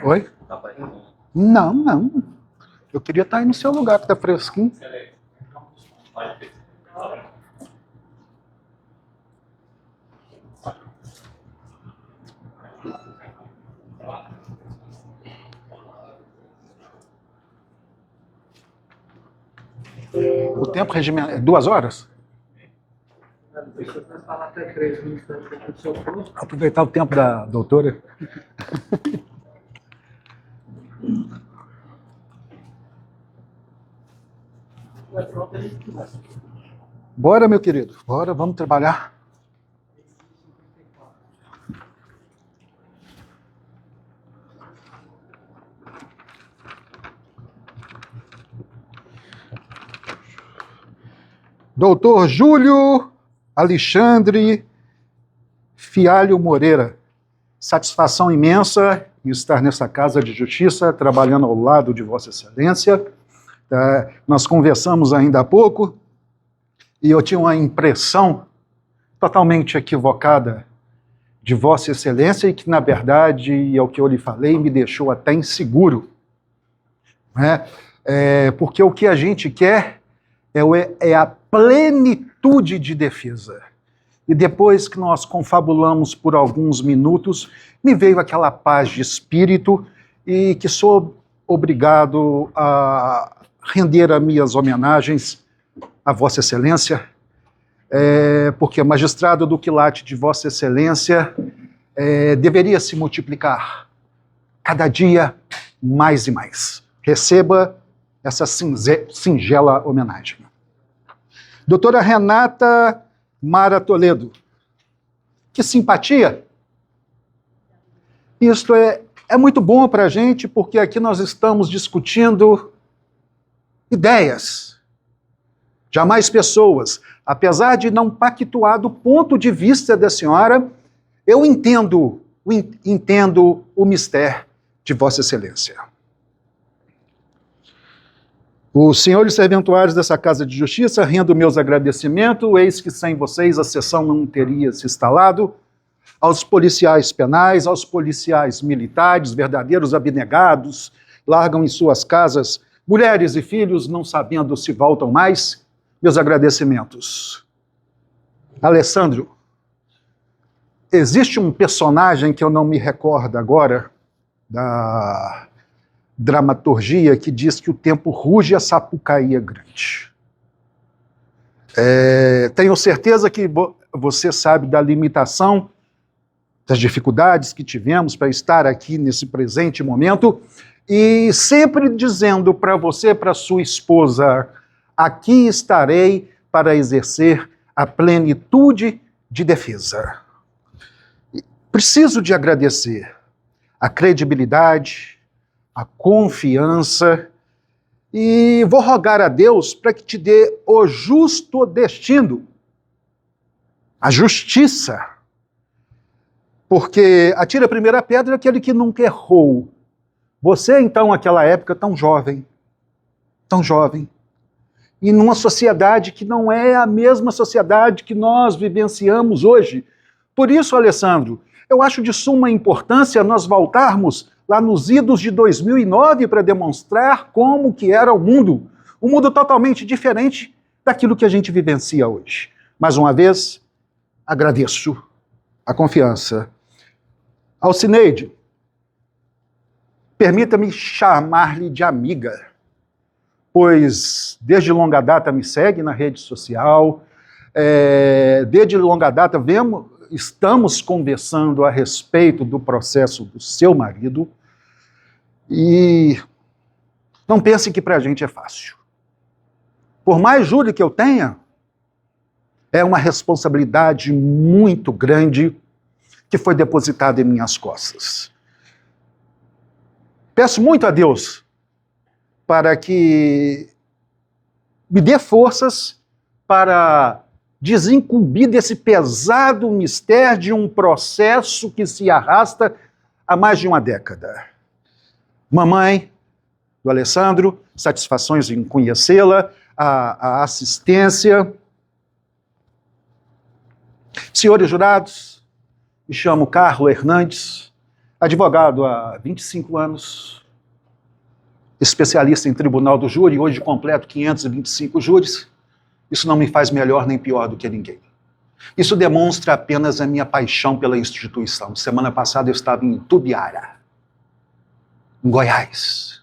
Oi? Não, não. Eu queria estar aí no seu lugar, que tá fresquinho. O tempo regimental é 2 horas? Aproveitar o tempo da doutora. Bora, meu querido. Bora, vamos trabalhar. Doutor Júlio Alexandre Fialho Moreira. Satisfação imensa em estar nessa casa de justiça, trabalhando ao lado de Vossa Excelência. Nós conversamos ainda há pouco e eu tinha uma impressão totalmente equivocada de Vossa Excelência e que, na verdade, é o que eu lhe falei, me deixou até inseguro. Né? Porque o que a gente quer é a plenitude de defesa. E depois que nós confabulamos por alguns minutos, me veio aquela paz de espírito e que sou obrigado a render as minhas homenagens a Vossa Excelência, porque a magistrado do quilate de Vossa Excelência deveria se multiplicar cada dia mais e mais. Receba essa singela homenagem. Doutora Renata Mara Toledo. Que simpatia! Isto é muito bom para a gente, porque aqui nós estamos discutindo ideias. Jamais pessoas. Apesar de não pactuar do ponto de vista da senhora, eu entendo o mistério de Vossa Excelência. Os senhores serventuários dessa Casa de Justiça, rendo meus agradecimentos, eis que sem vocês a sessão não teria se instalado. Aos policiais penais, aos policiais militares, verdadeiros abnegados, largam em suas casas mulheres e filhos, não sabendo se voltam mais, meus agradecimentos. Alessandro, existe um personagem que eu não me recordo agora, da dramaturgia, que diz que o tempo ruge e a Sapucaí é grande. Tenho certeza que você sabe da limitação, das dificuldades que tivemos para estar aqui nesse presente momento, e sempre dizendo para você, para sua esposa, aqui estarei para exercer a plenitude de defesa. Preciso de agradecer a credibilidade, a confiança, e vou rogar a Deus para que te dê o justo destino, a justiça, porque atira a primeira pedra aquele que nunca errou. Você, então, naquela época, tão jovem, e numa sociedade que não é a mesma sociedade que nós vivenciamos hoje. Por isso, Alessandro, eu acho de suma importância nós voltarmos lá nos idos de 2009 para demonstrar como que era o mundo. Um mundo totalmente diferente daquilo que a gente vivencia hoje. Mais uma vez, agradeço a confiança. Alcineide, permita-me chamar-lhe de amiga, pois desde longa data me segue na rede social, desde longa data estamos conversando a respeito do processo do seu marido, e não pense que para a gente é fácil. Por mais júri que eu tenha, é uma responsabilidade muito grande que foi depositada em minhas costas. Peço muito a Deus para que me dê forças para desincumbir desse pesado mistério de um processo que se arrasta há mais de uma década. Mamãe do Alessandro, satisfações em conhecê-la, a assistência, Senhores jurados, me chamo Carlos Hernandes, advogado há 25 anos, especialista em tribunal do júri, hoje completo 525 júris. Isso não me faz melhor nem pior do que ninguém. Isso demonstra apenas a minha paixão pela instituição. Semana passada eu estava em Tubiara, em Goiás.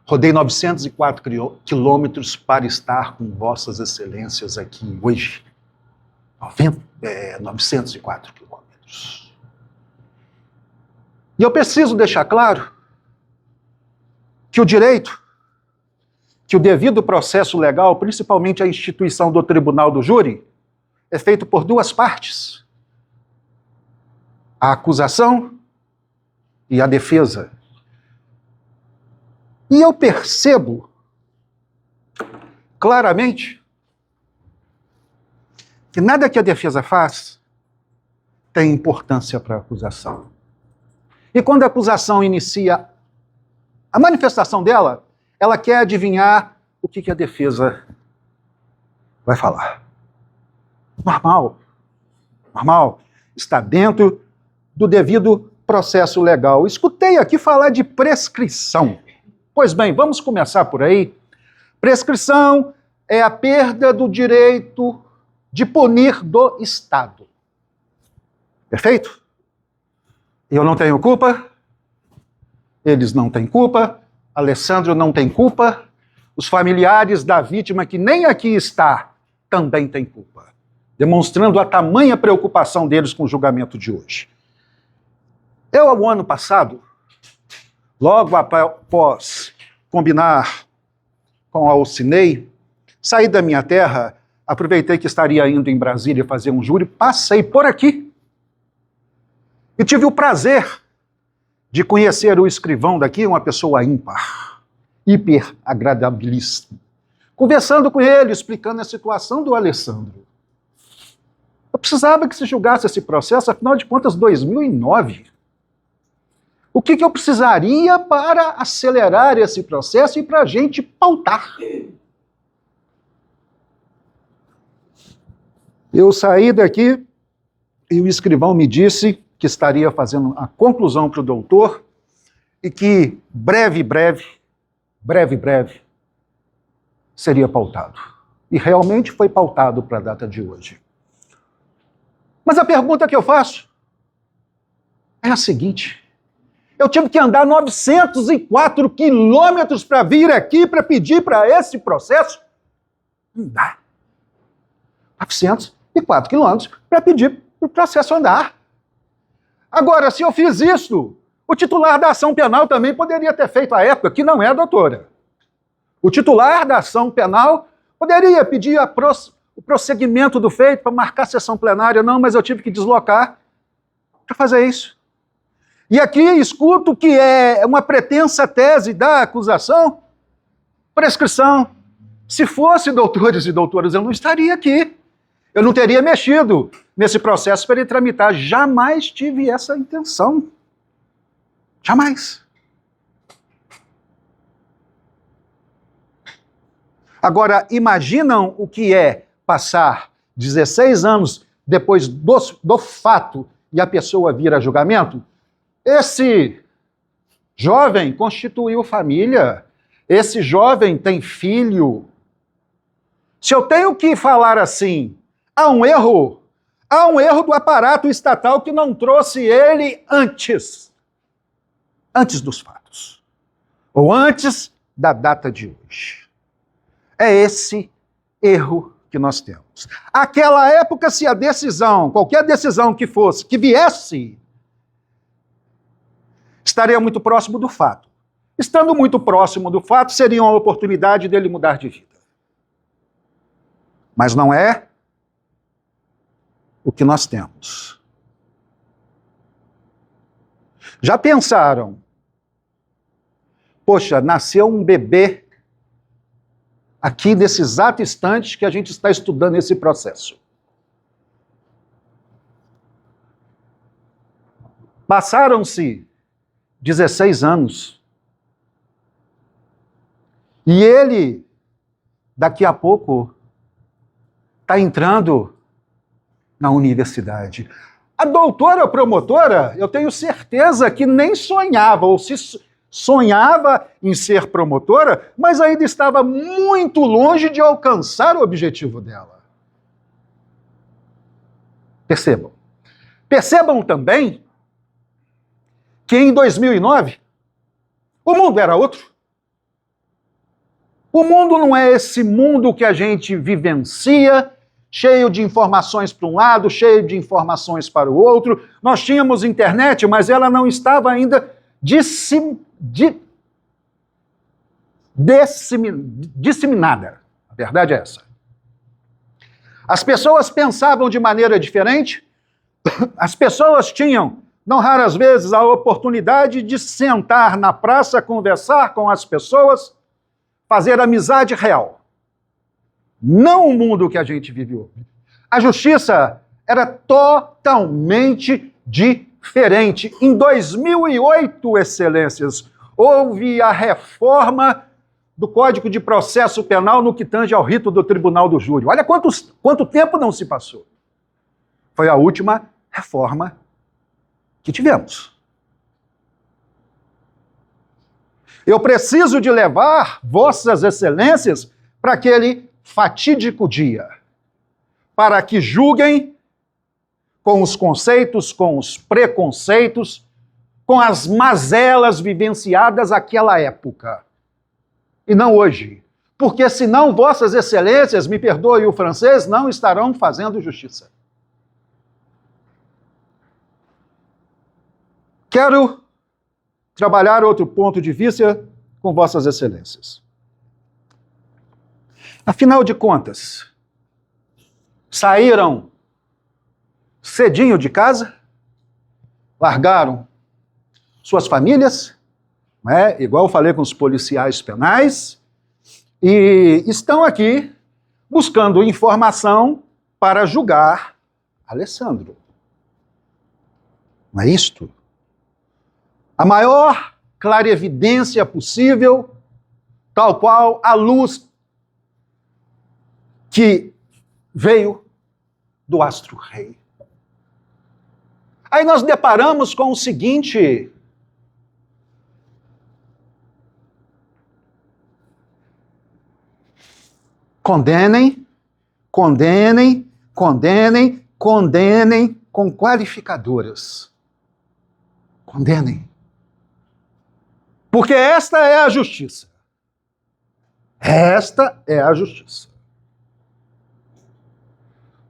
Rodei 904 quilômetros para estar com vossas excelências aqui hoje. 904 quilômetros. E eu preciso deixar claro que o direito, que o devido processo legal, principalmente a instituição do tribunal do júri, é feito por duas partes: a acusação e a defesa. E eu percebo claramente que nada que a defesa faz tem importância para a acusação. E quando a acusação inicia a manifestação dela, ela quer adivinhar o que a defesa vai falar. Normal, está dentro do devido processo legal. Escutei aqui falar de prescrição. Pois bem, vamos começar por aí. Prescrição é a perda do direito de punir do Estado. Perfeito? Eu não tenho culpa, eles não têm culpa, Alessandro não tem culpa, os familiares da vítima, que nem aqui está, também têm culpa, demonstrando a tamanha preocupação deles com o julgamento de hoje. Eu, ao ano passado, logo após combinar com a Alcinei, saí da minha terra, aproveitei que estaria indo em Brasília fazer um júri, passei por aqui e tive o prazer de conhecer o escrivão daqui, uma pessoa ímpar, hiper agradabilíssima. Conversando com ele, explicando a situação do Alessandro. Eu precisava que se julgasse esse processo, afinal de contas, 2009. O que eu precisaria para acelerar esse processo e para a gente pautar? Eu saí daqui e o escrivão me disse que estaria fazendo a conclusão para o doutor e que breve seria pautado. E realmente foi pautado para a data de hoje. Mas a pergunta que eu faço é a seguinte: eu tive que andar 904 quilômetros para vir aqui para pedir para esse processo? Não dá. 904 quilômetros para pedir para o processo andar. Agora, se eu fiz isso, o titular da ação penal também poderia ter feito à época, que não é a doutora. O titular da ação penal poderia pedir o prosseguimento do feito para marcar a sessão plenária. Não, mas eu tive que deslocar para fazer isso. E aqui escuto que é uma pretensa tese da acusação, prescrição. Se fosse doutores e doutoras, eu não estaria aqui. Eu não teria mexido nesse processo para ele tramitar. Jamais tive essa intenção. Jamais. Agora, imaginam o que é passar 16 anos depois do fato e a pessoa vir a julgamento? Esse jovem constituiu família, esse jovem tem filho. Se eu tenho que falar assim, há um erro do aparato estatal que não trouxe ele antes dos fatos, ou antes da data de hoje. É esse erro que nós temos. Aquela época, se a decisão, qualquer decisão que fosse, que viesse, estaria muito próximo do fato. Estando muito próximo do fato, seria uma oportunidade dele mudar de vida. Mas não é o que nós temos. Já pensaram? Poxa, nasceu um bebê aqui nesse exato instante que a gente está estudando esse processo. Passaram-se 16 anos. E ele, daqui a pouco, está entrando na universidade. A doutora promotora, eu tenho certeza que nem sonhava, ou se sonhava em ser promotora, mas ainda estava muito longe de alcançar o objetivo dela. Percebam. Percebam também que em 2009, o mundo era outro. O mundo não é esse mundo que a gente vivencia, cheio de informações para um lado, cheio de informações para o outro. Nós tínhamos internet, mas ela não estava ainda disseminada. A verdade é essa. As pessoas pensavam de maneira diferente, as pessoas tinham, não raras vezes, a oportunidade de sentar na praça, conversar com as pessoas, fazer amizade real. Não o mundo que a gente vive hoje. A justiça era totalmente diferente. Em 2008, excelências, houve a reforma do Código de Processo Penal no que tange ao rito do Tribunal do Júri. Olha quanto tempo não se passou. Foi a última reforma que tivemos. Eu preciso de levar vossas excelências para aquele fatídico dia, para que julguem com os conceitos, com os preconceitos, com as mazelas vivenciadas naquela época. E não hoje. Porque senão vossas excelências, me perdoe o francês, não estarão fazendo justiça. Quero trabalhar outro ponto de vista com vossas excelências. Afinal de contas, saíram cedinho de casa, largaram suas famílias, né? Igual eu falei com os policiais penais, e estão aqui buscando informação para julgar Alessandro. Não é isto? A maior clarevidência possível, tal qual a luz que veio do astro-rei. Aí nós deparamos com o seguinte: condenem, condenem, condenem, condenem com qualificadoras. Condenem. Porque esta é a justiça. Esta é a justiça.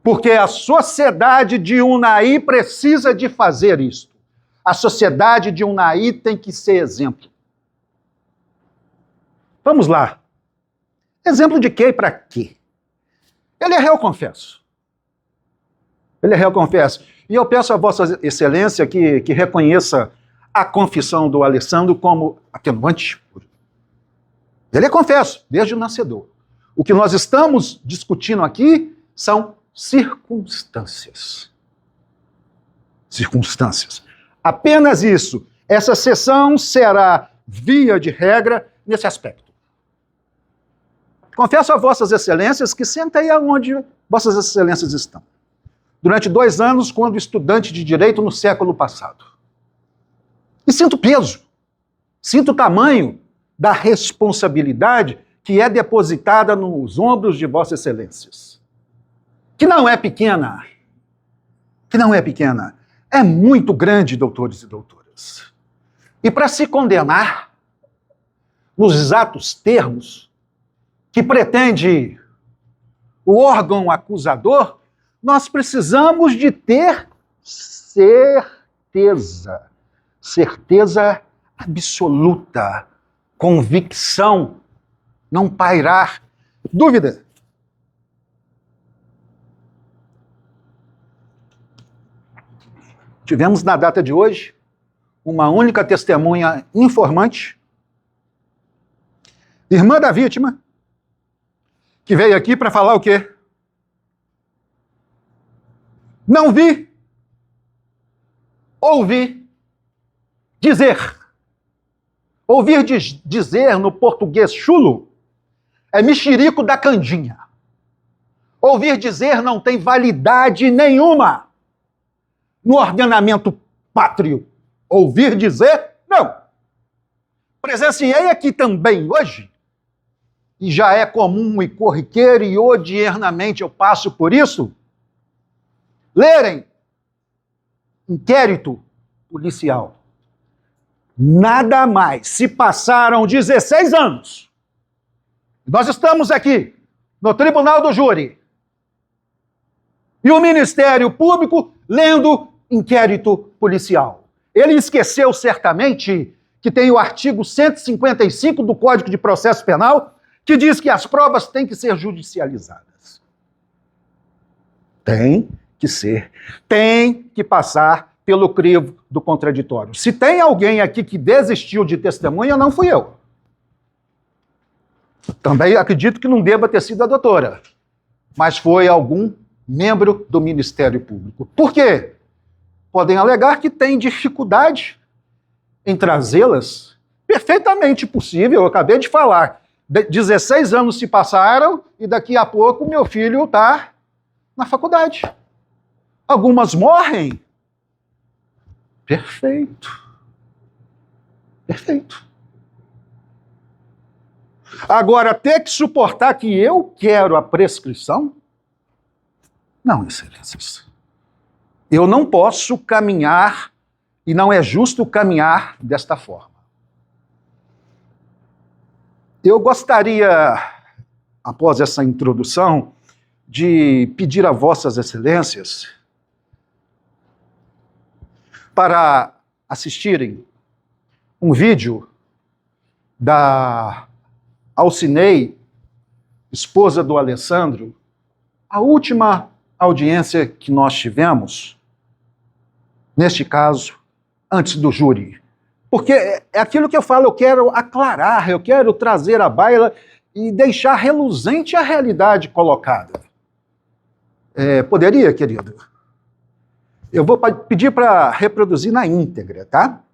Porque a sociedade de Unai precisa de fazer isto. A sociedade de Unai tem que ser exemplo. Vamos lá. Exemplo de quê e para quê? Ele é réu, confesso. Ele é réu, confesso. E eu peço a Vossa Excelência que reconheça a confissão do Alessandro como atenuante. Ele é confesso, desde o nascedor. O que nós estamos discutindo aqui são circunstâncias. Circunstâncias. Apenas isso. Essa sessão será, via de regra, nesse aspecto. Confesso a Vossas Excelências que sentei aonde Vossas Excelências estão. Durante 2 anos, quando estudante de Direito no século passado. E sinto peso, sinto o tamanho da responsabilidade que é depositada nos ombros de Vossas Excelências. Que não é pequena. Que não é pequena. É muito grande, doutores e doutoras. E para se condenar, nos exatos termos que pretende o órgão acusador, nós precisamos de ter certeza. Certeza absoluta. Convicção. Não pairar dúvida. Tivemos na data de hoje uma única testemunha informante, irmã da vítima, que veio aqui para falar o quê? Não vi, ouvi, dizer. Ouvir dizer no português chulo é mexerico da candinha. Ouvir dizer não tem validade nenhuma no ordenamento pátrio. Ouvir dizer, não. Presenciei aqui também hoje, e já é comum e corriqueiro, e odiernamente eu passo por isso, lerem inquérito policial. Nada mais. Se passaram 16 anos. Nós estamos aqui no Tribunal do Júri. E o Ministério Público lendo inquérito policial. Ele esqueceu certamente que tem o artigo 155 do Código de Processo Penal, que diz que as provas têm que ser judicializadas. Tem que passar pelo crivo do contraditório. Se tem alguém aqui que desistiu de testemunha, não fui eu. Também acredito que não deva ter sido a doutora, mas foi algum membro do Ministério Público. Por quê? Podem alegar que tem dificuldade em trazê-las. Perfeitamente possível, eu acabei de falar. 16 anos se passaram e daqui a pouco meu filho está na faculdade. Algumas morrem. Perfeito. Perfeito. Agora, ter que suportar que eu quero a prescrição? Não, excelências. Eu não posso caminhar, e não é justo caminhar desta forma. Eu gostaria, após essa introdução, de pedir a vossas excelências para assistirem um vídeo da Alcinei, esposa do Alessandro, a última audiência que nós tivemos, neste caso, antes do júri. Porque é aquilo que eu falo, eu quero aclarar, eu quero trazer à baila e deixar reluzente a realidade colocada. Poderia, querido? Eu vou pedir para reproduzir na íntegra, tá?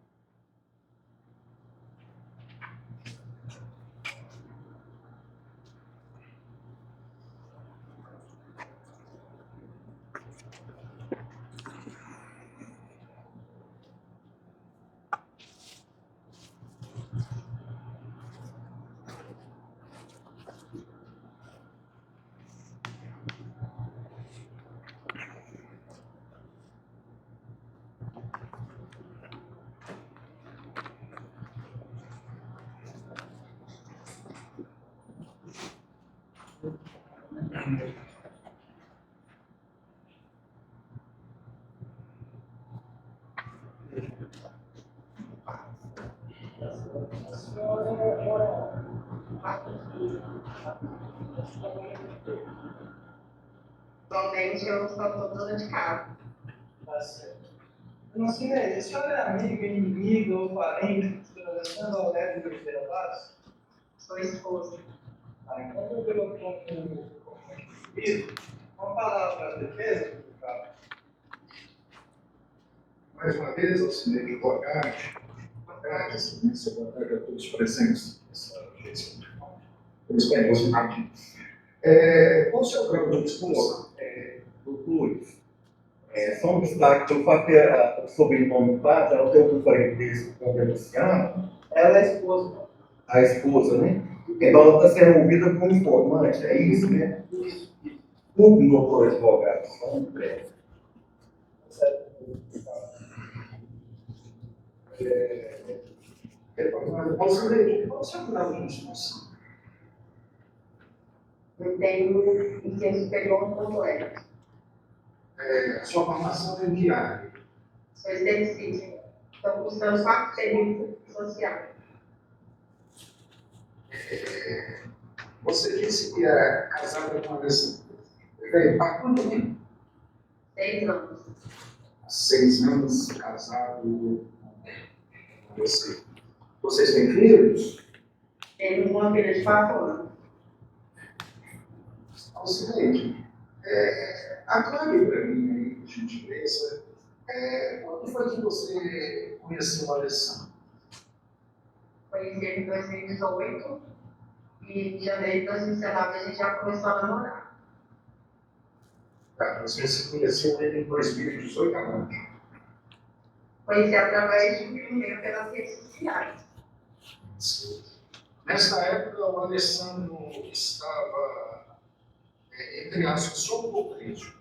Atualmente eu só estou dona de casa. Tá certo. Eu não sei, a senhora é amiga, inimiga ou parente do senhor Alessandro Aurélio de Oliveira Vaz? Sou esposa. Então eu vou com isso. Uma palavra para a defesa, por favor. Mais uma vez, Alcinei, boa tarde. Boa tarde, excelência. Boa tarde a todos os presentes nessa audiência. Pois bem, você aqui. Qual o seu grau de disposição? Doutor, só um destaque pelo fato que o sobrenome do padre, ela tem algum parentesco com o denunciado, Ela é esposa. a esposa, né? Então ela está sendo ouvida como informante, é isso, né? Isso. Um doutor advogado, só um breve. Alcinei, qual o seu grau de disposição? Eu tenho ensino superior completo. A sua formação é diária. Sou esteticista. Estou cursando 4 serviços sociais. Você disse que é casada com a Alessandra. Há quanto tempo? 6 anos. Há 6 anos casado com você. Vocês têm filhos? Tenho uma filha de 4 anos. Alcinei, aclare para mim, aí, por gentileza, quando foi que você conheceu a Alessandra? Conheci ele em 2018 e em janeiro de 2019 a gente já começou a namorar. Tá, você se conheceu ele em 2018 agora. Conheci através de um e-mail pelas redes sociais. Nessa época, o Alessandro estava, entre aspas, solto ou preso?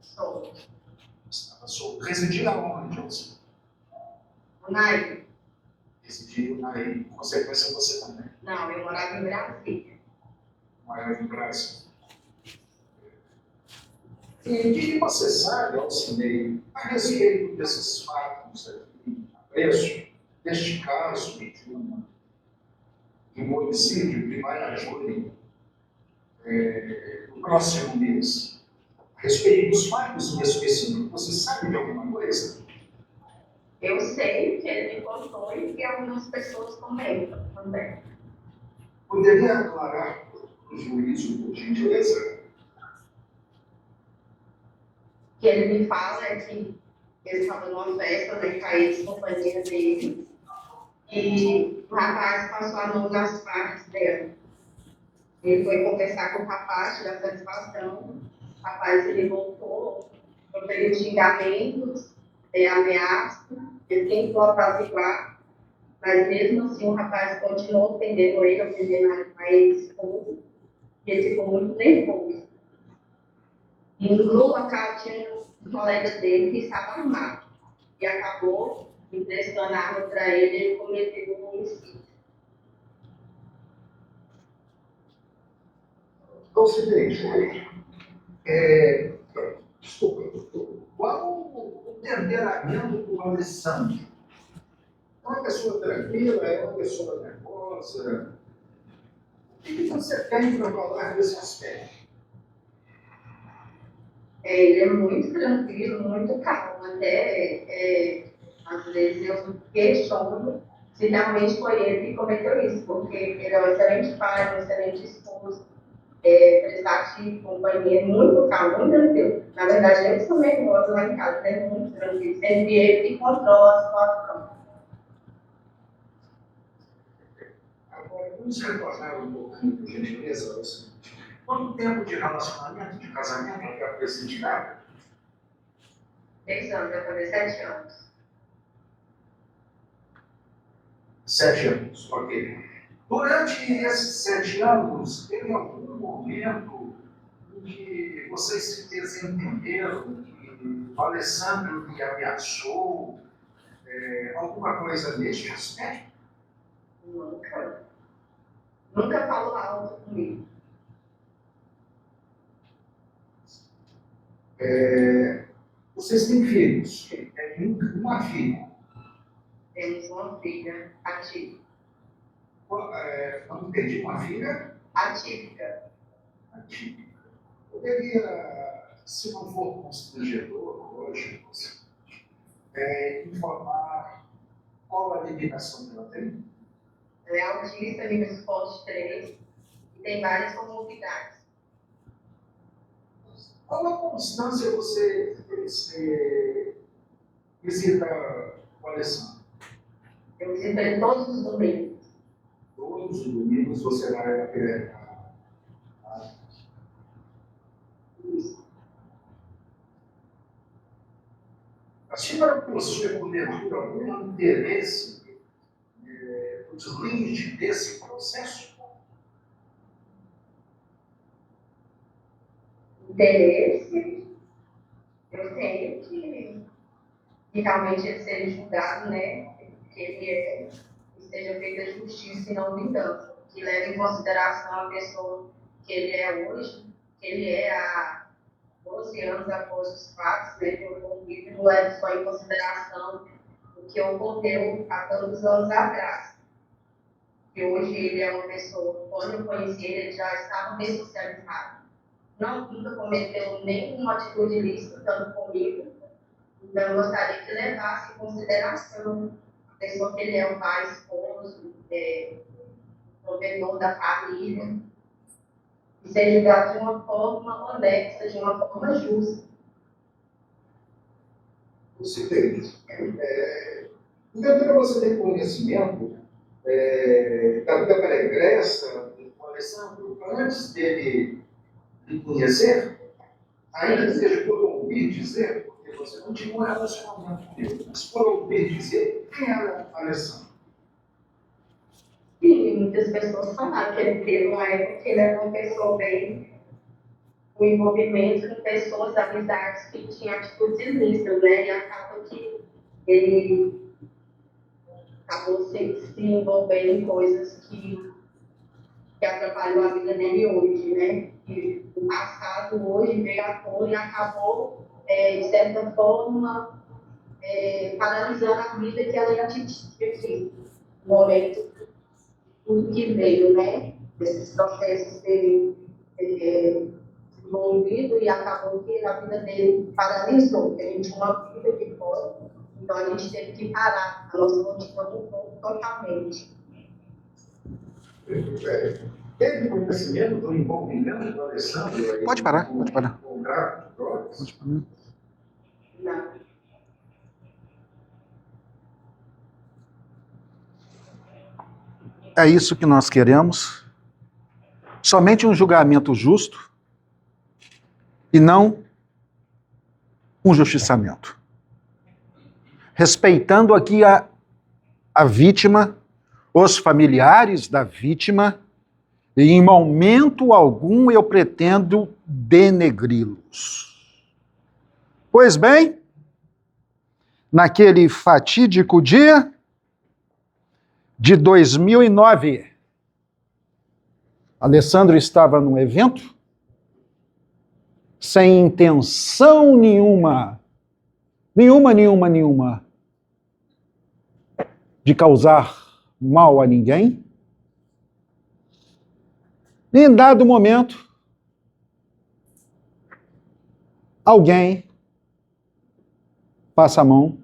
Sou. Estava solto. Residia onde, você? Naí. Residia na ilha. Em consequência, você também. Não, eu morava em Brasília. Morava no Brasil. E o que você sabe, Alcinei, a respeito desses fatos aqui, a preço deste caso de um homicídio de Marajuri, no próximo mês? A respeito dos fatos em específico, você sabe de alguma coisa? Eu sei que ele me contou e que algumas pessoas comentam também. Poderia aclarar o juízo, por gentileza? O que ele me fala é que ele estava numa festa, né, com a ex-companhia dele, e o rapaz passou a mão nas partes dela. Ele foi conversar com o rapaz, tirar satisfação. O rapaz, ele voltou, proferiu xingamentos, ameaças, ele tentou apaziguar, mas mesmo assim o rapaz continuou ofendendo ele, ofendendo a ex-esposa, e ele ficou muito nervoso. E no local tinha um colega dele que estava armado, e acabou emprestando a arma para ele e ele cometeu um homicídio. Então, seguinte, desculpa, doutor, qual o temperamento do Alessandro? É uma pessoa tranquila, é uma pessoa nervosa? O que você tem para falar desse aspecto? Ele é muito tranquilo, muito calmo, até às vezes eu questiono se realmente foi ele que cometeu isso, porque ele é um excelente pai, um excelente esposo, prestativo, companheiro, muito calmo, muito tranquilo. Na verdade, eu sou nervosa lá em casa, é muito tranquilo, sempre ele que controla a situação. Agora, vamos retornar um pouquinho, por gentileza, Alessandro. Quanto tempo de relacionamento, de casamento até a presente data? 10 anos, vai fazer 7 anos. 7 anos, ok. Durante esses 7 anos, teve algum momento em que vocês se desentenderam, que o Alessandro lhe ameaçou, alguma coisa neste aspecto? Nunca. Nunca falou alto comigo. Vocês têm filhos? Uma filha. Temos uma filha atípica. Não entendi, uma filha? Atípica. Atípica. Poderia, se não for constrangedor hoje, informar qual a limitação que ela tem? Ela é autista, nível SPOT 3, e tem várias comorbidades. Qual a constância você visita o Alessandro? Eu visito ele todos os domingos. Todos os domingos você vai a senhora possui porventura algum interesse no deslize desse processo? Interesse, eu tenho que realmente ele seja julgado, né? Que ele esteja feita justiça e não vingança. Que leve em consideração a pessoa que ele é hoje, que ele é há 12 anos após os fatos, né? Que eu convido, não leve só em consideração o que ocorreu há tantos anos atrás. Que hoje ele é uma pessoa, quando eu conheci ele já estava ressocializado. Nunca cometeu nenhuma atitude ilícita, tanto comigo. Então, eu gostaria que levasse em consideração a pessoa que ele é, o pai, esposo, provedor da família, e ser julgado de uma forma honesta, de uma forma justa. Você tem. Então, você tem conhecimento da vida pregressa do Alessandro antes dele lhe conhecer? ainda que seja por ouvir dizer, porque você não tinha um relacionamento comigo, mas por ouvir dizer, quem era Alessandro? E muitas pessoas falaram que ele teve uma época que ele era uma pessoa bem com envolvimento com pessoas, amizades que tinham atitudes ilícitas, né? E acaba que ele acabou se envolvendo em coisas que atrapalhou a vida dele hoje, né? E o passado hoje veio à tona e acabou, de certa forma, paralisando a vida que ela já tinha tido no momento que veio, né? Esses processos dele envolvido e acabou que a vida dele paralisou, porque a gente tinha uma vida que foi, então a gente teve que parar, a nossa rotina mudou totalmente. Teve conhecimento do envolvimento do Alessandro aí? Pode parar, pode parar. Com o tráfico de drogas? Pode parar. Não. É isso que nós queremos. Somente um julgamento justo e não um justiçamento. Respeitando aqui a vítima, os familiares da vítima, e em momento algum eu pretendo denegri-los. Pois bem, naquele fatídico dia de 2009, Alessandro estava num evento sem intenção nenhuma de causar mal a ninguém. E em dado momento, alguém passa a mão,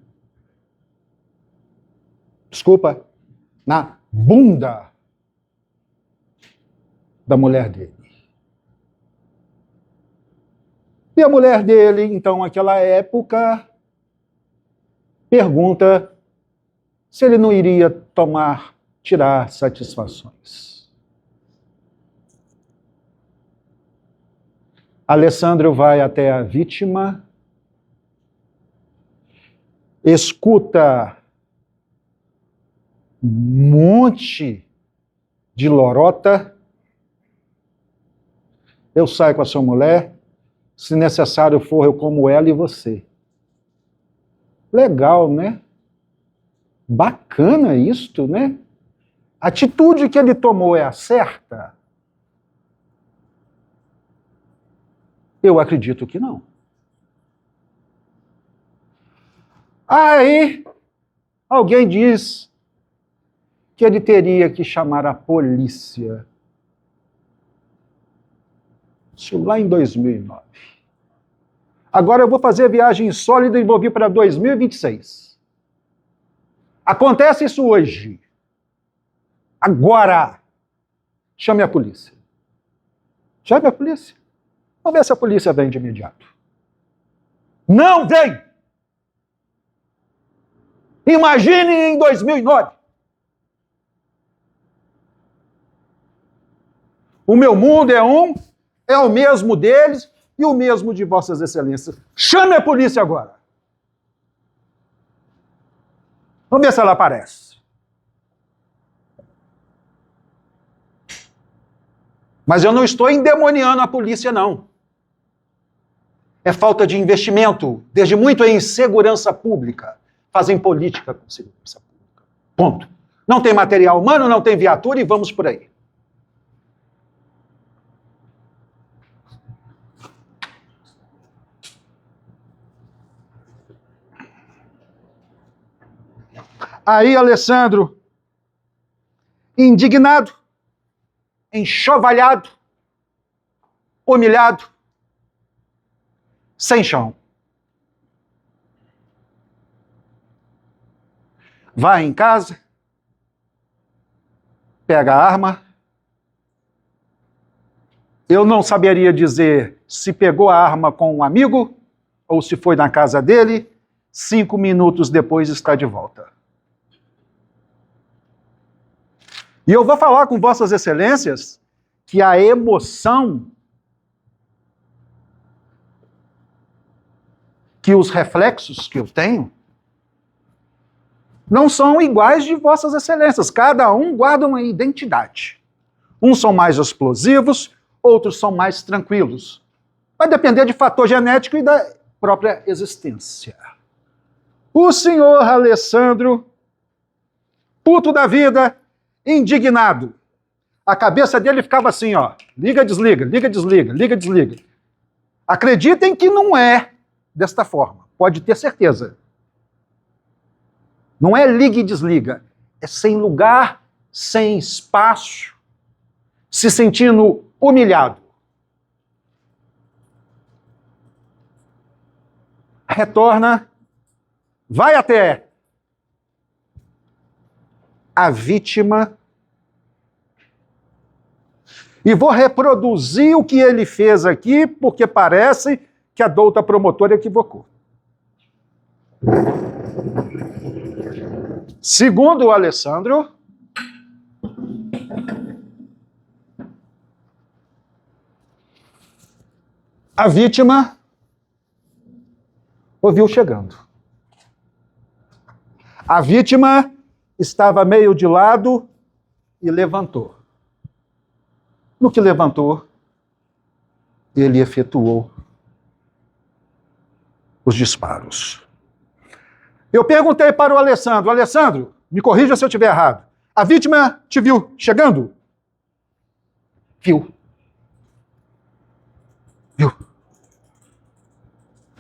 na bunda da mulher dele. E a mulher dele, então, naquela época, pergunta se ele não iria tirar satisfações. Alessandro vai até a vítima, escuta um monte de lorota. Eu saio com a sua mulher, se necessário for, eu como ela e você. Legal, né? Bacana isto, né? A atitude que ele tomou é a certa? Eu acredito que não. Aí, alguém diz que ele teria que chamar a polícia. Isso lá em 2009. Agora eu vou fazer a viagem sólida e vou vir para 2026. Acontece isso hoje. Agora. Chame a polícia. Chame a polícia. Vamos ver se a polícia vem de imediato. Não vem! Imagine em 2009. O meu mundo é o mesmo deles e o mesmo de vossas excelências. Chame a polícia agora. Vamos ver se ela aparece. Mas eu não estou endemoniando a polícia, não. É falta de investimento, desde muito em segurança pública. Fazem política com segurança pública. Ponto. Não tem material humano, não tem viatura e vamos por aí. Aí, Alessandro, indignado, enxovalhado, humilhado, sem chão. Vai em casa, pega a arma. Eu não saberia dizer se pegou a arma com um amigo ou se foi na casa dele. 5 minutos depois está de volta. E eu vou falar com vossas excelências que a emoção que os reflexos que eu tenho não são iguais de vossas excelências. Cada um guarda uma identidade. Uns são mais explosivos, outros são mais tranquilos. Vai depender de fator genético e da própria existência. O senhor Alessandro, puto da vida, indignado. A cabeça dele ficava assim, ó, liga, desliga, liga, desliga, liga, desliga. Acreditem que não é desta forma, pode ter certeza. Não é liga e desliga, é sem lugar, sem espaço, se sentindo humilhado. Retorna, vai até a vítima e vou reproduzir o que ele fez aqui, porque parece que a douta promotora equivocou. Segundo o Alessandro, a vítima ouviu chegando. A vítima estava meio de lado e levantou. No que levantou, ele efetuou os disparos. Eu perguntei para o Alessandro, Alessandro, me corrija se eu estiver errado. A vítima te viu chegando? Viu. Viu.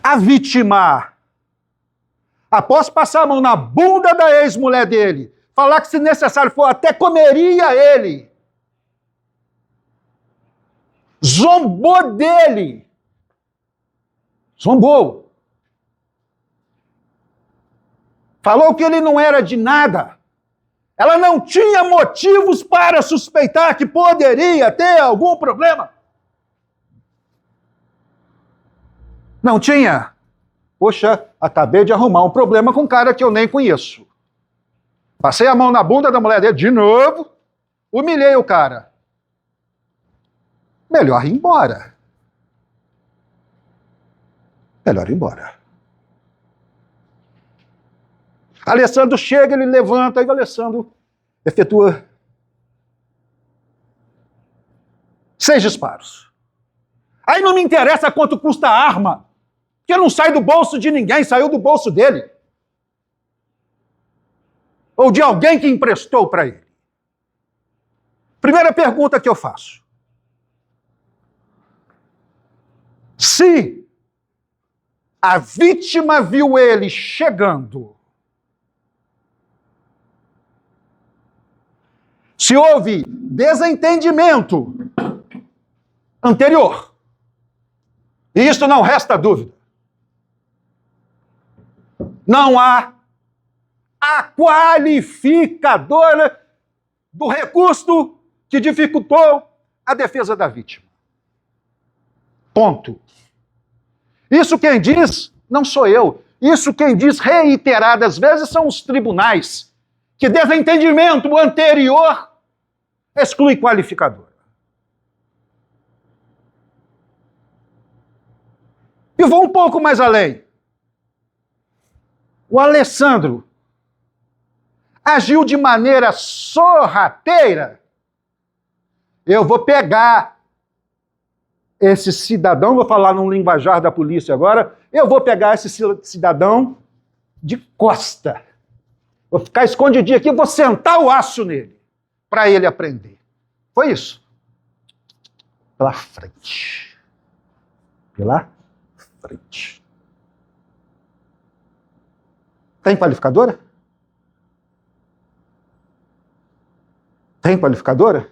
A vítima, após passar a mão na bunda da ex-mulher dele, falar que se necessário for até comeria ele, zombou dele. Zombou. Falou que ele não era de nada. Ela não tinha motivos para suspeitar que poderia ter algum problema. Não tinha. Poxa, acabei de arrumar um problema com um cara que eu nem conheço. Passei a mão na bunda da mulher dele de novo, humilhei o cara. Melhor ir embora. Melhor ir embora. Alessandro chega, ele levanta, e o Alessandro efetua 6 disparos. Aí não me interessa quanto custa a arma, porque não sai do bolso de ninguém, saiu do bolso dele. Ou de alguém que emprestou para ele. Primeira pergunta que eu faço. Se a vítima viu ele chegando, se houve desentendimento anterior, e isso não resta dúvida, não há a qualificadora do recurso que dificultou a defesa da vítima. Ponto. Isso quem diz não sou eu. Isso quem diz reiteradas vezes são os tribunais, que desentendimento anterior exclui qualificador. E vou um pouco mais além. O Alessandro agiu de maneira sorrateira. Eu vou pegar esse cidadão, vou falar num linguajar da polícia agora, eu vou pegar esse cidadão de costa. Vou ficar escondidinho aqui, vou sentar o aço nele, para ele aprender. Foi isso. Pela frente. Pela frente. Tem qualificadora? Tem qualificadora?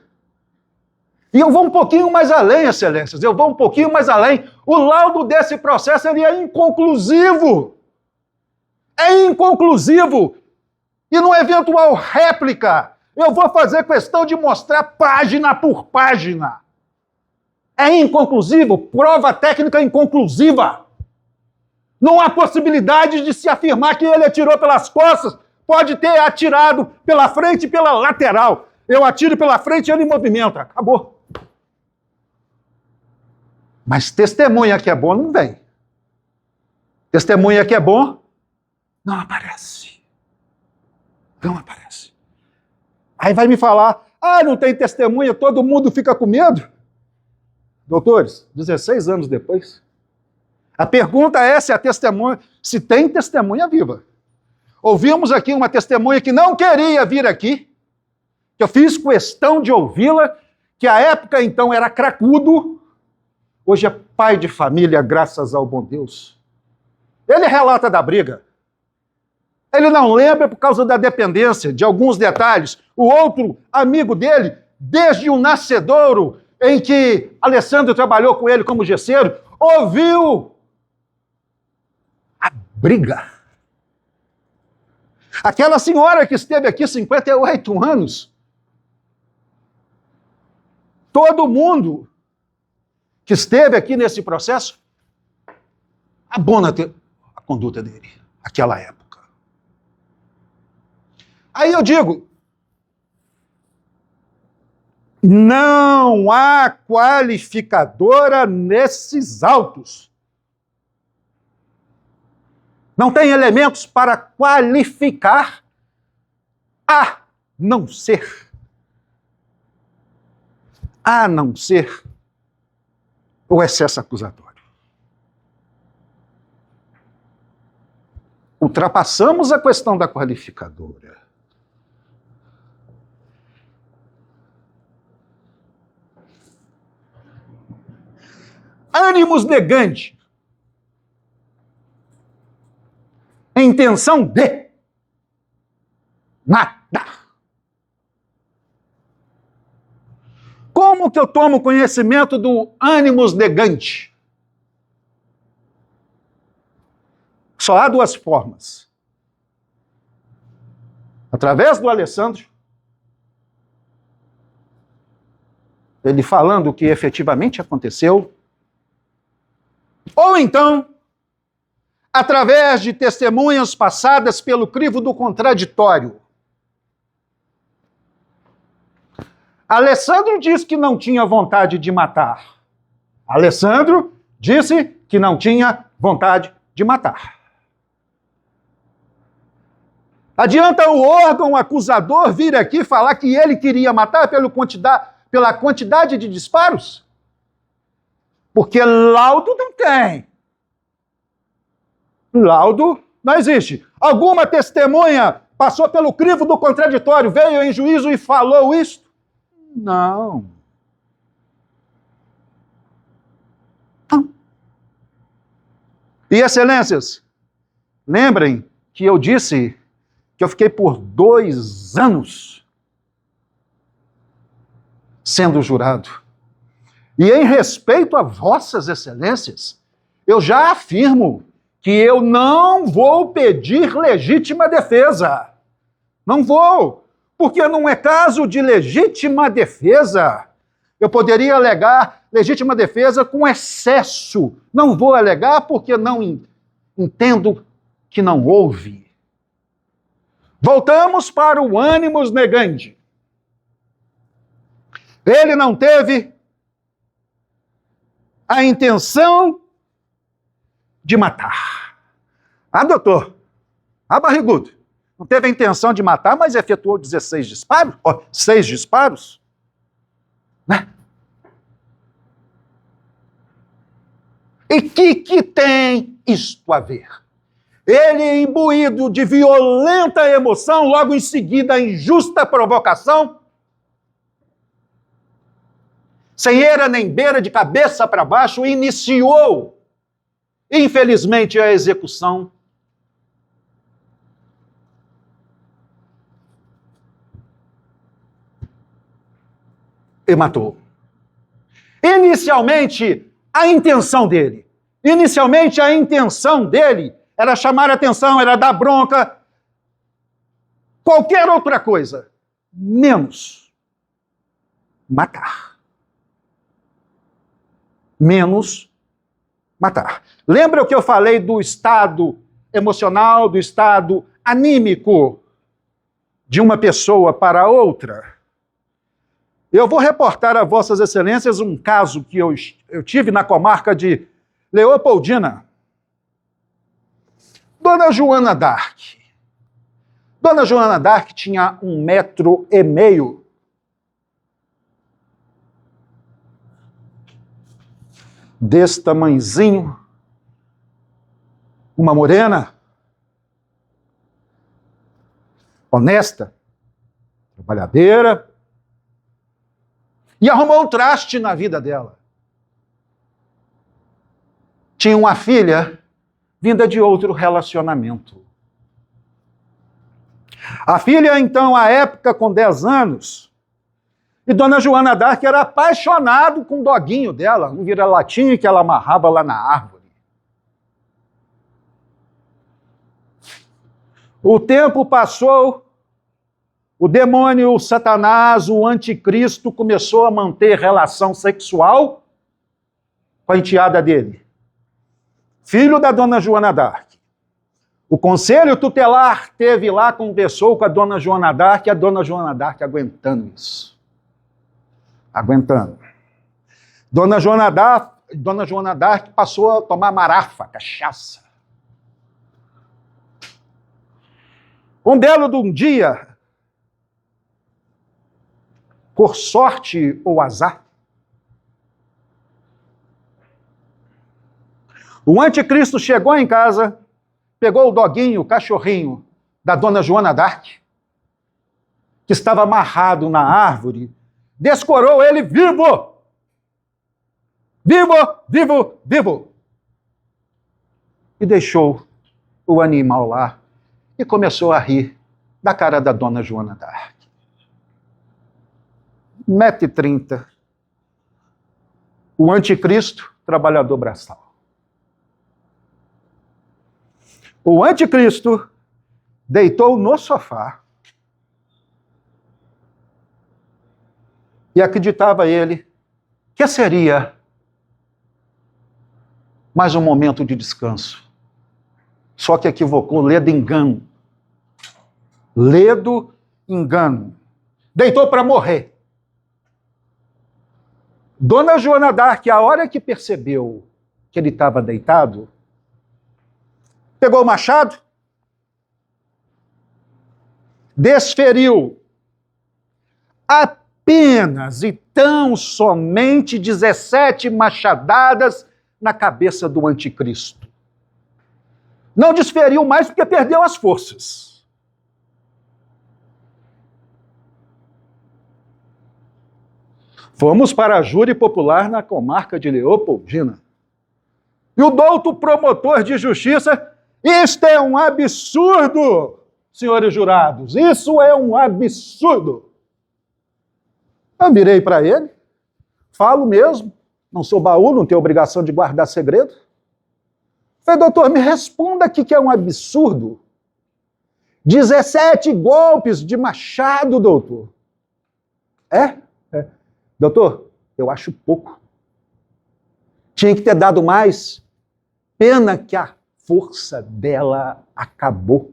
E eu vou um pouquinho mais além, excelências, eu vou um pouquinho mais além. O laudo desse processo ele é inconclusivo. É inconclusivo. E numa eventual réplica, eu vou fazer questão de mostrar página por página. É inconclusivo, prova técnica inconclusiva. Não há possibilidade de se afirmar que ele atirou pelas costas. Pode ter atirado pela frente e pela lateral. Eu atiro pela frente e ele movimenta. Acabou. Mas testemunha que é bom não vem. Testemunha que é bom, não aparece. Não aparece. Aí vai me falar, não tem testemunha, todo mundo fica com medo. Doutores, 16 anos depois, a pergunta é se tem testemunha viva. Ouvimos aqui uma testemunha que não queria vir aqui, que eu fiz questão de ouvi-la, que à época então era cracudo, hoje é pai de família, graças ao bom Deus. Ele relata da briga. Ele não lembra por causa da dependência de alguns detalhes. O outro amigo dele, desde o nascedouro, em que Alessandro trabalhou com ele como gesseiro, ouviu a briga. Aquela senhora que esteve aqui 58 anos, todo mundo que esteve aqui nesse processo abona a conduta dele, naquela época. Aí eu digo, não há qualificadora nesses autos. Não tem elementos para qualificar, a não ser o excesso acusatório. Ultrapassamos a questão da qualificadora. Ânimos negante. Intenção de matar. Como que eu tomo conhecimento do ânimos negante? Só há duas formas. Através do Alessandro, ele falando o que efetivamente aconteceu, ou então, através de testemunhas passadas pelo crivo do contraditório. Alessandro disse que não tinha vontade de matar. Alessandro disse que não tinha vontade de matar. Adianta o órgão acusador vir aqui falar que ele queria matar pela quantidade de disparos? Porque laudo não tem. Laudo não existe. Alguma testemunha passou pelo crivo do contraditório, veio em juízo e falou isto? Não. Não. E, excelências, lembrem que eu disse que eu fiquei por 2 anos sendo jurado. E em respeito a vossas excelências, eu já afirmo que eu não vou pedir legítima defesa. Não vou, porque não é caso de legítima defesa. Eu poderia alegar legítima defesa com excesso. Não vou alegar porque não entendo que não houve. Voltamos para o ânimos negandi. Ele não teve a intenção de matar. Doutor, barrigudo, não teve a intenção de matar, mas efetuou 16 disparos? 6 disparos? Né? E que tem isto a ver? Ele, imbuído de violenta emoção, logo em seguida, injusta provocação, sem eira nem beira, de cabeça para baixo, iniciou, infelizmente, a execução. E matou. Inicialmente, a intenção dele era chamar a atenção, era dar bronca, qualquer outra coisa, menos matar. Menos matar. Lembra o que eu falei do estado emocional, do estado anímico de uma pessoa para outra? Eu vou reportar a vossas excelências um caso que eu tive na comarca de Leopoldina. Dona Joana d'Arc. Dona Joana d'Arc tinha 1,5 metro. Desse tamanhozinho. Uma morena. Honesta. Trabalhadeira. E arrumou um traste na vida dela. Tinha uma filha vinda de outro relacionamento. A filha, então, à época, com 10 anos, e Dona Joana d'Arc era apaixonado com o doguinho dela, um vira-latinha que ela amarrava lá na árvore. O tempo passou, o demônio, o Satanás, o anticristo começou a manter relação sexual com a enteada dele, filho da Dona Joana d'Arc. O conselho tutelar teve lá, conversou com a Dona Joana d'Arc, e a Dona Joana d'Arc aguentando isso. Aguentando. Dona Joana d'Arc passou a tomar marafa, cachaça. Um belo de um dia, por sorte ou azar, o anticristo chegou em casa, pegou o doguinho, o cachorrinho da Dona Joana d'Arc, que estava amarrado na árvore, descorou ele vivo! Vivo, vivo, vivo! E deixou o animal lá e começou a rir da cara da Dona Joana d'Arc. 1,30 m. O anticristo, trabalhador braçal. O anticristo deitou no sofá e acreditava ele que seria mais um momento de descanso. Só que equivocou, ledo engano. Ledo engano. Deitou para morrer. Dona Joana d'Arc, a hora que percebeu que ele estava deitado, pegou o machado, desferiu apenas e tão somente 17 machadadas na cabeça do anticristo. Não desferiu mais porque perdeu as forças. Fomos para a júri popular na comarca de Leopoldina. E o douto promotor de justiça: isto é um absurdo, senhores jurados, isso é um absurdo. Eu virei para ele, falo mesmo, não sou baú, não tenho obrigação de guardar segredo. Falei: doutor, me responda aqui que é um absurdo. 17 golpes de machado, doutor. É? Doutor, eu acho pouco. Tinha que ter dado mais. Pena que a força dela acabou.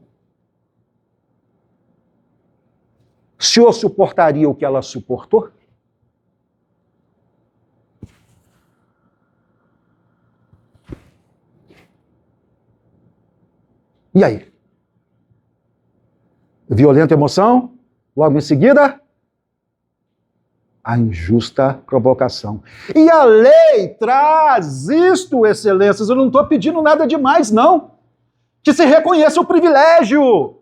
O senhor suportaria o que ela suportou? E aí? Violenta emoção, logo em seguida, a injusta provocação. E a lei traz isto, excelências, eu não estou pedindo nada demais, não. Que se reconheça o privilégio.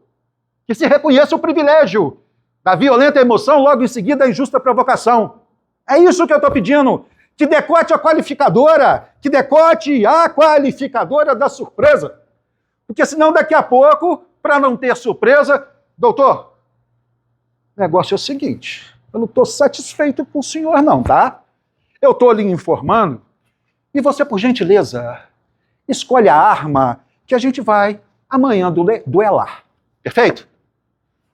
Que se reconheça o privilégio da violenta emoção, logo em seguida a injusta provocação. É isso que eu estou pedindo. Que decote a qualificadora. Que decote a qualificadora da surpresa. Porque senão daqui a pouco, para não ter surpresa, doutor, o negócio é o seguinte, eu não estou satisfeito com o senhor não, tá? Eu estou lhe informando e você, por gentileza, escolhe a arma que a gente vai amanhã duelar. Perfeito?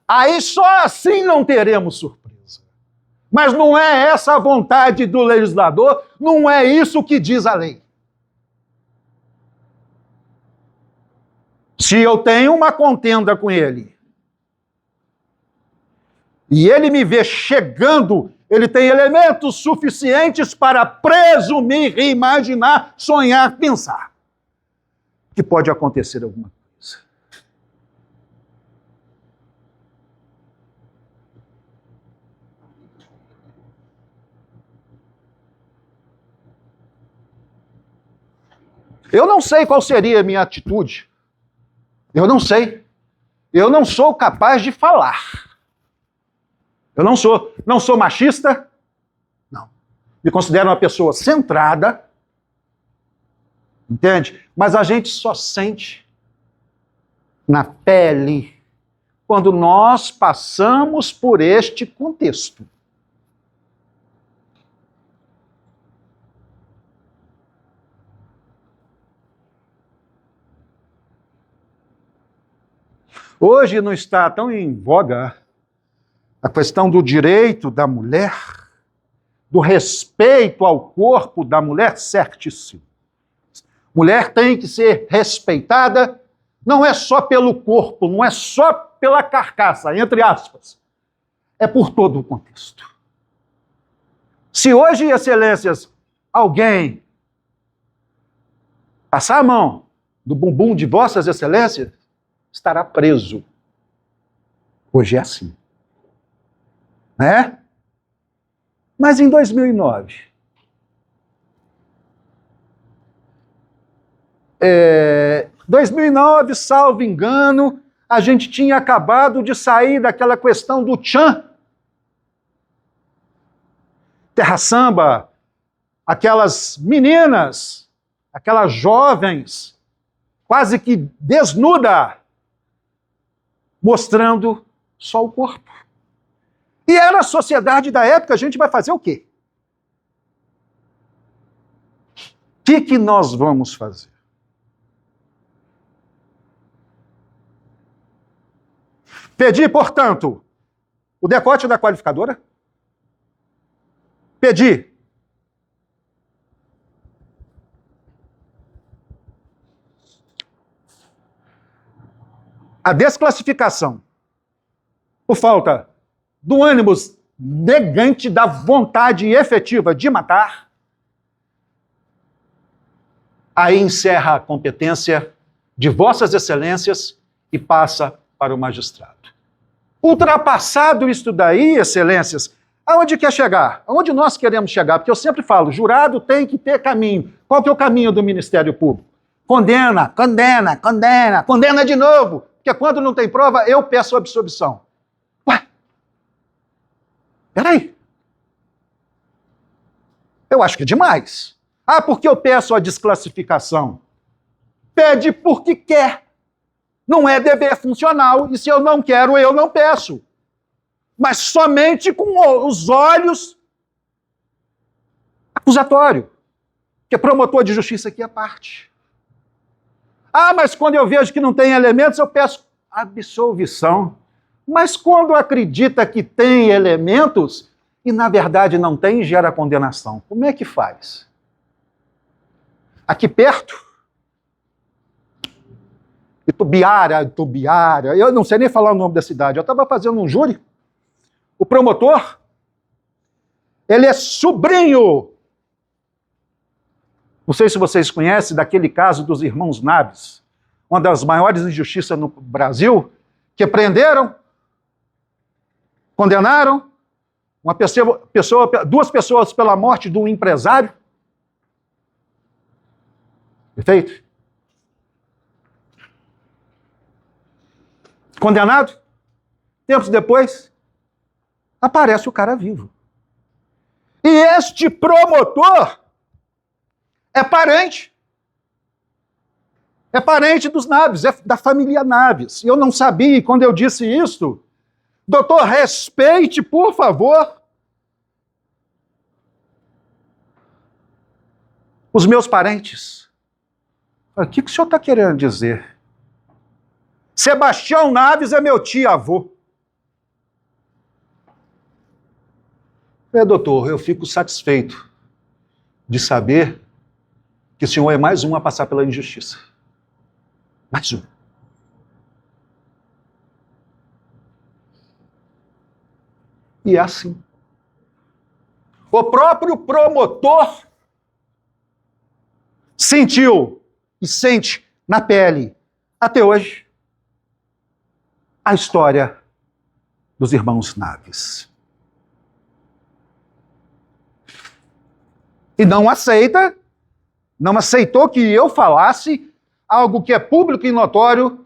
Aí só assim não teremos surpresa. Mas não é essa a vontade do legislador, não é isso que diz a lei. Se eu tenho uma contenda com ele, e ele me vê chegando, ele tem elementos suficientes para presumir, imaginar, sonhar, pensar que pode acontecer alguma coisa. Eu não sei qual seria a minha atitude. Eu não sei. Eu não sou capaz de falar. Eu não sou machista. Não. Me considero uma pessoa centrada. Entende? Mas a gente só sente na pele quando nós passamos por este contexto. Hoje não está tão em voga a questão do direito da mulher, do respeito ao corpo da mulher, certíssimo. Mulher tem que ser respeitada, não é só pelo corpo, não é só pela carcaça, entre aspas. É por todo o contexto. Se hoje, excelências, alguém passar a mão do bumbum de vossas excelências, estará preso. Hoje é assim. Né? Mas em 2009, 2009, salvo engano, a gente tinha acabado de sair daquela questão do tchan. Terra Samba, aquelas meninas, aquelas jovens, quase que desnuda, mostrando só o corpo. E era a sociedade da época, a gente vai fazer o quê? O que nós vamos fazer? Pedi, portanto, o decote da qualificadora. Pedi a desclassificação por falta do ânimos negante da vontade efetiva de matar. Aí encerra a competência de vossas excelências e passa para o magistrado. Ultrapassado isto daí, excelências, aonde quer chegar? Aonde nós queremos chegar? Porque eu sempre falo, jurado tem que ter caminho. Qual que é o caminho do Ministério Público? Condena, condena, condena, condena de novo. Porque quando não tem prova, eu peço absolvição. Ué? Peraí. Eu acho que é demais. Ah, porque eu peço a desclassificação? Pede porque quer. Não é dever funcional, e se eu não quero, eu não peço. Mas somente com os olhos acusatório. Porque promotor de justiça aqui é parte. Ah, mas quando eu vejo que não tem elementos, eu peço absolvição. Mas quando acredita que tem elementos, e na verdade não tem, gera condenação. Como é que faz? Aqui perto, Itubiara, eu não sei nem falar o nome da cidade, eu estava fazendo um júri, o promotor, ele é sobrinho, não sei se vocês conhecem, daquele caso dos irmãos Naves, uma das maiores injustiças no Brasil, que prenderam, condenaram duas pessoas pela morte de um empresário. Perfeito? Condenado. Tempos depois, aparece o cara vivo. E este promotor é parente dos Naves, é da família Naves. Eu não sabia, e quando eu disse isso, doutor, respeite, por favor, os meus parentes. O que o senhor está querendo dizer? Sebastião Naves é meu tio-avô. Doutor, eu fico satisfeito de saber que o senhor é mais um a passar pela injustiça. Mais um. E é assim. O próprio promotor sentiu e sente na pele, até hoje, a história dos irmãos Naves. E não aceita Não aceitou que eu falasse algo que é público e notório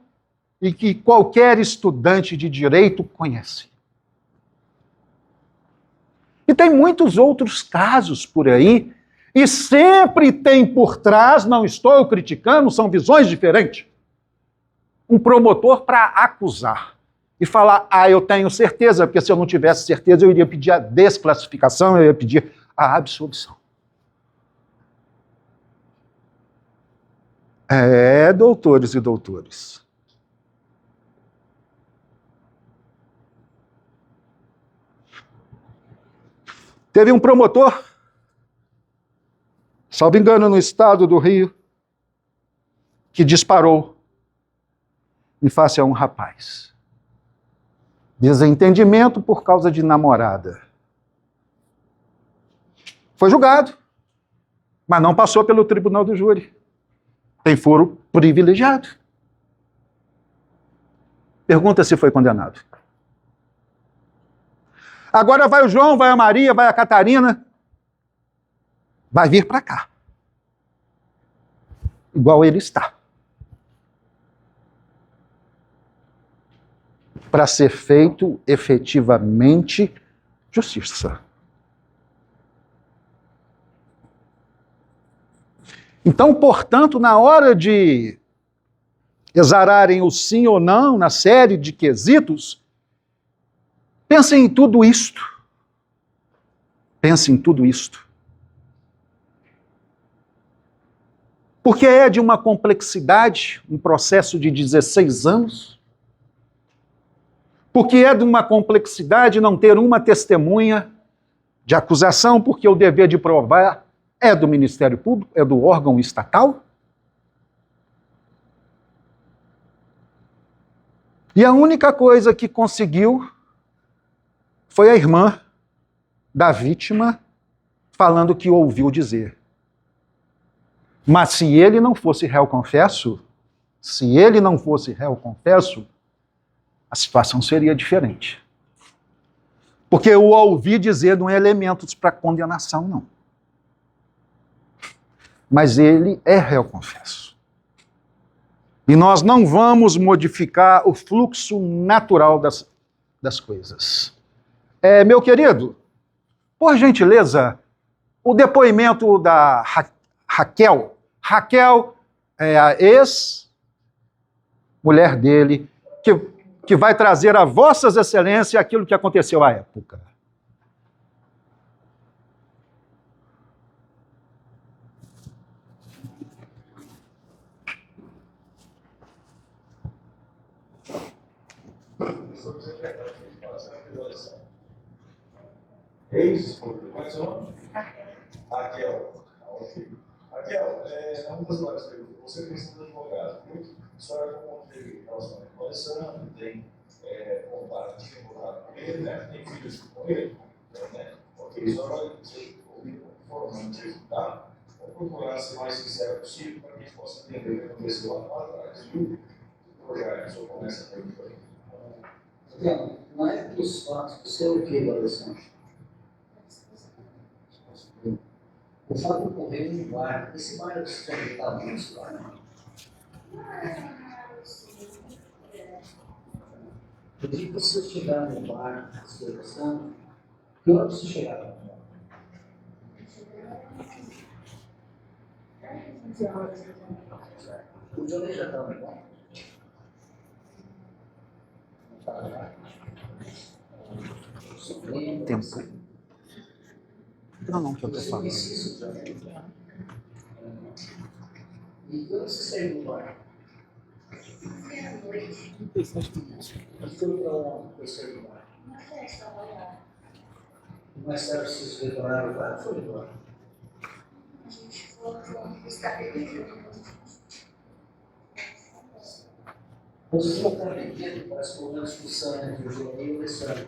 e que qualquer estudante de direito conhece. E tem muitos outros casos por aí, e sempre tem por trás, não estou criticando, são visões diferentes, um promotor para acusar e falar, eu tenho certeza, porque se eu não tivesse certeza eu iria pedir a desclassificação, eu ia pedir a absolvição. Doutores e doutores. Teve um promotor, salvo engano, no estado do Rio, que disparou em face a um rapaz. Desentendimento por causa de namorada. Foi julgado, mas não passou pelo tribunal do júri. Tem foro privilegiado. Pergunta se foi condenado. Agora vai o João, vai a Maria, vai a Catarina. Vai vir para cá. Igual ele está. Para ser feito efetivamente justiça. Então, portanto, na hora de exararem o sim ou não na série de quesitos, pensem em tudo isto. Pensem em tudo isto. Porque é de uma complexidade, um processo de 16 anos. Porque é de uma complexidade não ter uma testemunha de acusação, porque o dever de provar é do Ministério Público, é do órgão estatal. E a única coisa que conseguiu foi a irmã da vítima falando que ouviu dizer. Mas se ele não fosse réu confesso, a situação seria diferente. Porque o ouvir dizer não é elemento para condenação, não. Mas ele é réu confesso. E nós não vamos modificar o fluxo natural das coisas. Meu querido, por gentileza, o depoimento da Raquel. Raquel é a ex-mulher dele, que vai trazer a vossas excelências aquilo que aconteceu à época. Qual é o seu nome? Raquel. Raquel, uma das várias perguntas. Você tem sido advogado, muito? A senhora teve relacionamento com o Alessandro, tem contato com ele, né? Tem filhos com ele, né? Ok, a senhora vai ouvir informando, tá? Vamos procurar ser mais sincero possível para que a gente possa entender o que aconteceu lá atrás, viu? Já a senhor começa a pergunta aí. Não é dos fatos que você ouviu, Alessandro. O fato ocorreu em um bar. Esse bar é suspeitado nesse bar, não? Eu digo que se você chegar no bar, se Alessandro, que hora você chegar no bar? O Johnny já estava no bar? Tempo. Não, que eu tô falando. E quando você saiu do bar? Meia-noite. E foi para onde você saiu do bar? Uma festa, olha. Mais tarde vocês retornaram para foi embora. A gente voltou buscar bebida. Vocês voltaram bebendo, parece que houve uma discussão entre o João e o Alessandro.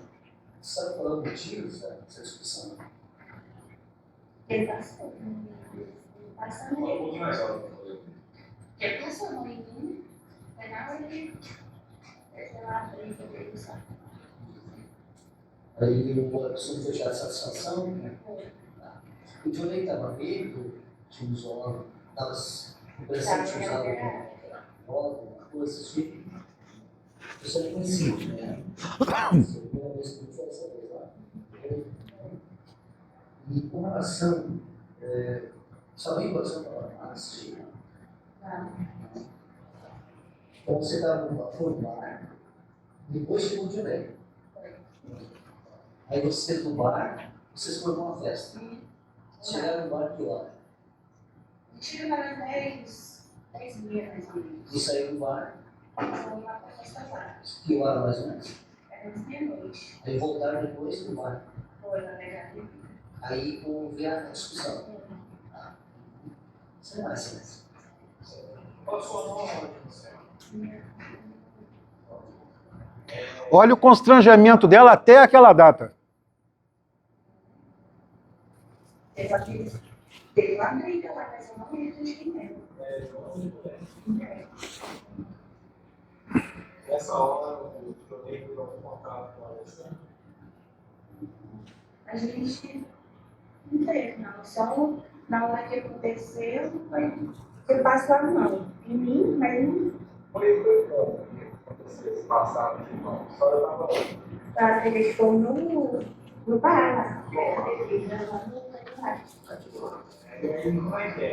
Você sabe qual é o motivo dessa discussão? Ele passou. Passando Um nele. pouquinho mais alto, por favor. Ele passou no menino. Foi na hora de. Ela abriu dele, sabe? Aí o Alessandro fechou essa satisfação, né? O Johnny estava bêbado, tinha uns olhos Aquelas adolescentes usavam moda, coisas tipo. Você não conhecia, né? Você primeira vez que foi essa vez lá. E com relação, só vem passando para assistir. Então você estava no bar, depois chegou de lei. Aí você do bar, vocês foram uma festa. Chegaram no bar que hora? Chegaram 10h30, mais ou menos. E saiu do bar, Então, lá para as casadas. que hora mais ou menos? Era uns meia-noite. Aí voltaram depois do bar. Foi na pegar. Aí houve a discussão. Isso é mais silêncio. Olha o constrangimento dela até aquela data. Teve uma briga lá, mas eu não lembro de quem era. Nessa hora, o torneio virou um contato com a Alessandra. A gente não teve, não. Só na hora que aconteceu, foi passou a mão em mim, mas não. Foi bom acontecer esse passado de mão. A senhora estava lá. A gente foi no bar lá. A bebida lá no bar. E aí, como é que é?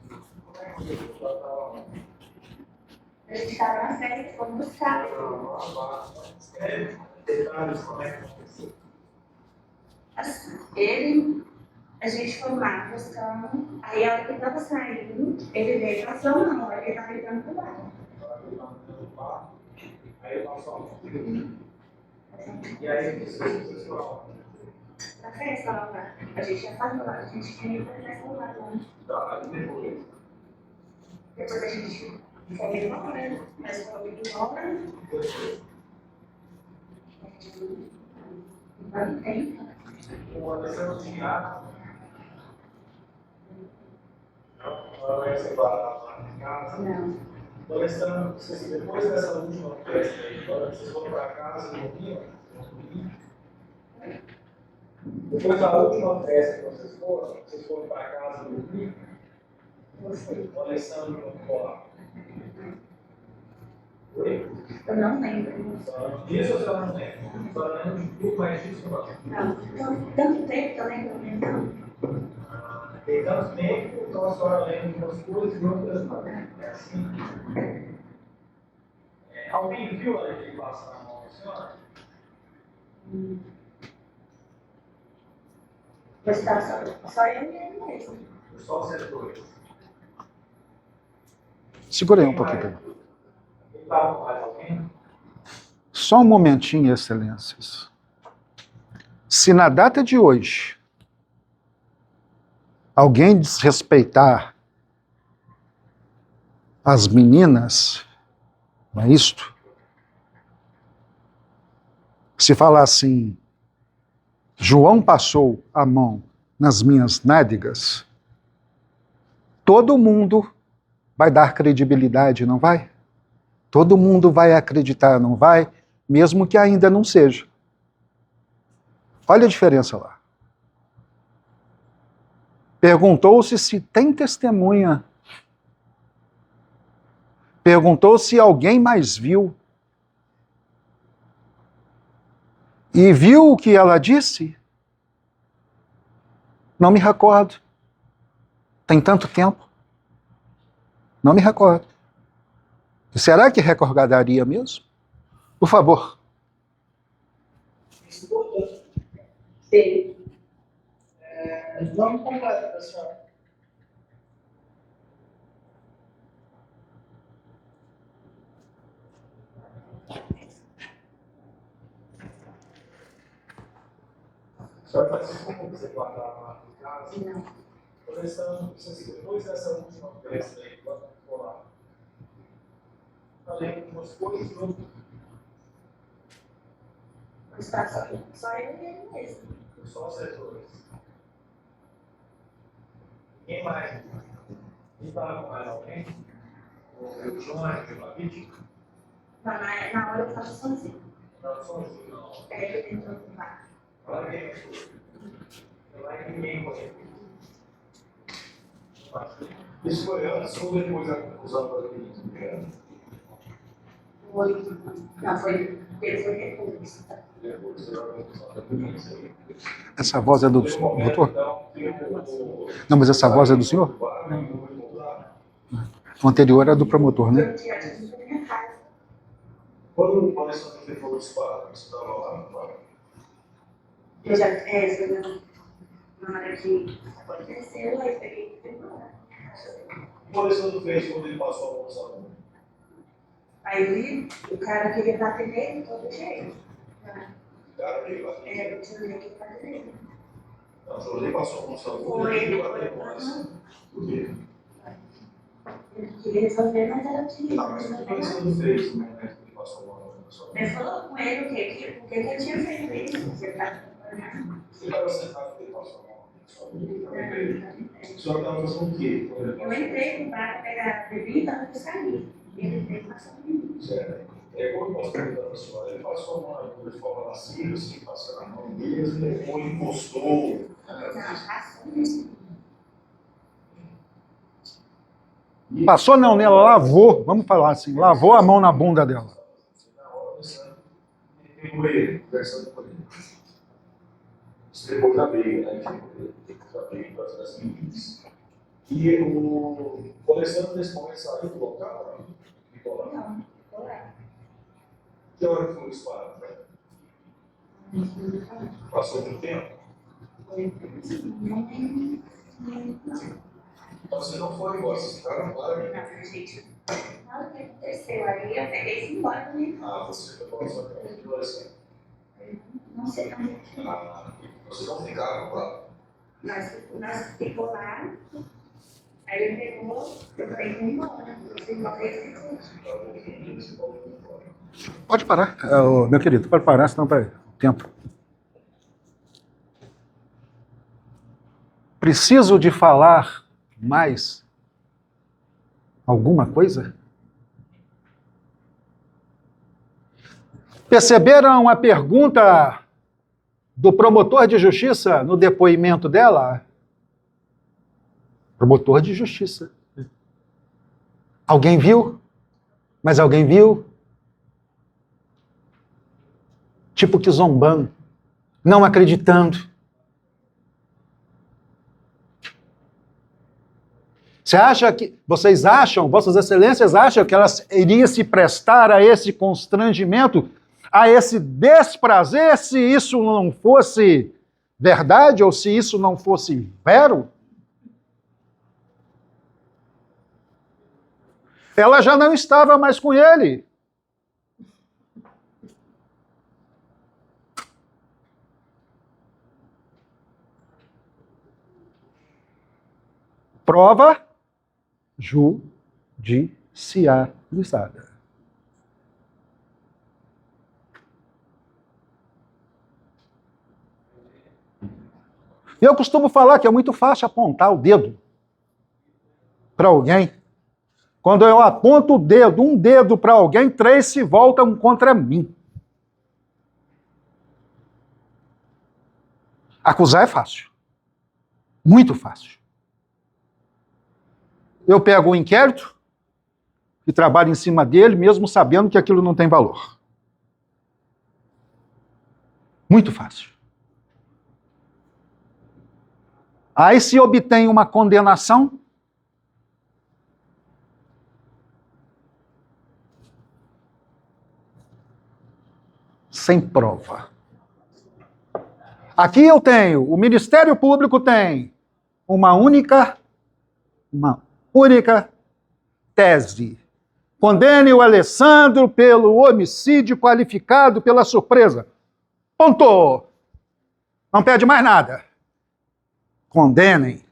Como é que a senhora estava lá? A gente estava na festa, fomos buscar. Escreve detalhes como é que aconteceu. A gente foi lá buscando, aí a hora que estava saindo, ele veio e passou a mão, ele estava gritando pro bar. Aí eu passo a mão. E aí, vocês foram. Na festa lá, a gente já falou lá, a gente tinha ido pra festa lá. Tá, aí depois. Depois a gente foi embora, mas foi embora. Não tem. O Alessandro tinha. Não vai separar lá em casa. Não. O Alessandro, depois dessa última festa aí, agora vocês foram para casa no domingo? Depois da última festa que vocês foram para casa no domingo? O Alessandro não ficou lá. Oi? Eu não lembro. Disso ou você não lembra? Só lembra de tudo, mas disso não. Não, tanto tempo que eu lembro mesmo. Tem tanto tempo, então a senhora lembra de umas coisas e outras não. É assim. Alguém viu a ele passar na mão da senhora? Mas tá só eu e ele mesmo. Só vocês dois. Segura aí um pouquinho. Pedro. Estava mais alguém? Só um momentinho, excelências. Se na data de hoje alguém desrespeitar as meninas, não é isto? Se falar assim, João passou a mão nas minhas nádegas, todo mundo vai dar credibilidade, não vai? Todo mundo vai acreditar, não vai? Mesmo que ainda não seja. Olha a diferença lá. Perguntou-se se tem testemunha. Perguntou se alguém mais viu. E viu o que ela disse? Não me recordo. Tem tanto tempo. Não me recordo. Será que recordaria mesmo? Por favor. Isso é importante. Sim. Nome completo da senhora. A senhora participou como você guardava lá em casa? Não. Depois dessa última festa aí, quando ficou lá, eu lembro de umas coisas e outras. Mas tá só eu e ele mesmo. Só vocês dois. Quem mais? E estava com mais alguém? O João, o David? Na hora eu tava sozinho. Não, sozinho, não. É, ele entrou no bar. Olha quem é. Lá ninguém conhece. Isso foi antes ou depois da conclusão da clínica? Não, foi depois. Depois da conclusão da clínica. Essa voz é do doutor? Não, mas essa voz é do senhor? O anterior é do promotor, né? Eu tinha tido na minha casa. Quando o Alessandro falou disparado, você estava lá no quarto? Eu já, na hora que aconteceu, aí peguei e fui embora. O que o Alessandro fez quando ele passou a mão no salão? Aí o cara queria bater nele de todo jeito. Cara, ele bateu. Eu tinha que bater nele. Não, o senhor passou a mão no salão. Foi, Ele depois bateu mais. Por quê? ele queria resolver, mas ela tinha Ah, mas o que o Alessandro fez no momento que ele passou a mão no salão? Ele falou com ele o quê? Por que ele tinha feito isso? Você está acompanhando? Você estava sentado quando ele passou a mão no salão? O senhor estava fazendo o quê? Quando ele Eu passou a mão? entrei no bar para pegar a bebida antes de sair. Ele veio passando em mim. Certo. É como eu posso perguntar para a senhora, ele passou a mão de forma lasciva, assim, passando a mão mesmo, ou encostou? Não, passou mesmo. Passou não, né? Ela lavou, vamos falar assim, lavou a mão na bunda dela. Na hora, você com ele, conversando com ele. Isso depois da briga, né? Depois da briga, para fazer as medidas. E o Alessandro, nesse momento, saiu do local? Ficou lá? Não, ficou lá. Que hora que foi o disparo? Passou muito tempo? Não tem. Então você não foi embora, vocês ficaram lá, né? Não, gente. Na hora que aconteceu ali, eu peguei e fui embora também. Ah, você foi para a sua casa de Alessandro. Não sei como. Ah, vocês não ficaram lá? Nós ficou lá. Aí ele pegou, eu falei, vou embora. Você embora. Pode parar, meu querido, pode parar, senão vai tempo. Preciso de falar mais alguma coisa? Perceberam a pergunta do promotor de justiça no depoimento dela? Promotor de justiça. Alguém viu? Mas alguém viu? Tipo que zombando, não acreditando. Vocês acham, Vossas Excelências acham que ela iria se prestar a esse constrangimento, a esse desprazer, se isso não fosse verdade ou se isso não fosse vero? Ela já não estava mais com ele. Prova judicializada. Eu costumo falar que é muito fácil apontar o dedo para alguém. Quando eu aponto o dedo, um dedo para alguém, 3 se voltam contra mim. Acusar é fácil. Muito fácil. Eu pego o inquérito e trabalho em cima dele, mesmo sabendo que aquilo não tem valor. Muito fácil. Aí se obtém uma condenação, sem prova. Aqui eu tenho, o Ministério Público tem uma única tese. Condene o Alessandro pelo homicídio qualificado pela surpresa. Ponto. Não pede mais nada. Condenem.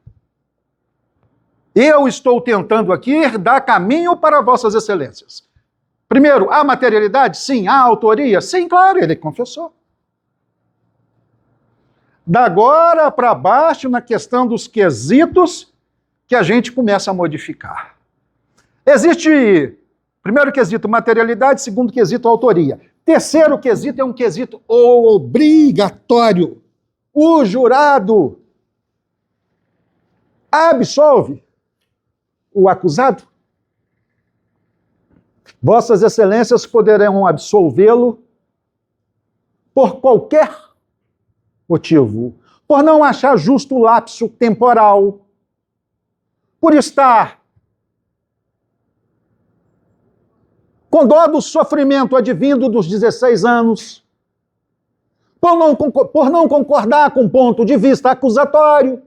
Eu estou tentando aqui dar caminho para Vossas Excelências. Primeiro, há materialidade? Sim. Há autoria? Sim, claro, ele confessou. Da agora para baixo, na questão dos quesitos, que a gente começa a modificar. Existe, primeiro quesito, materialidade, segundo quesito, autoria. Terceiro quesito é um quesito obrigatório. O jurado absolve, o acusado? Vossas Excelências poderão absolvê-lo por qualquer motivo, por não achar justo o lapso temporal, por estar com dó do sofrimento advindo dos 16 anos, por não concordar com o ponto de vista acusatório,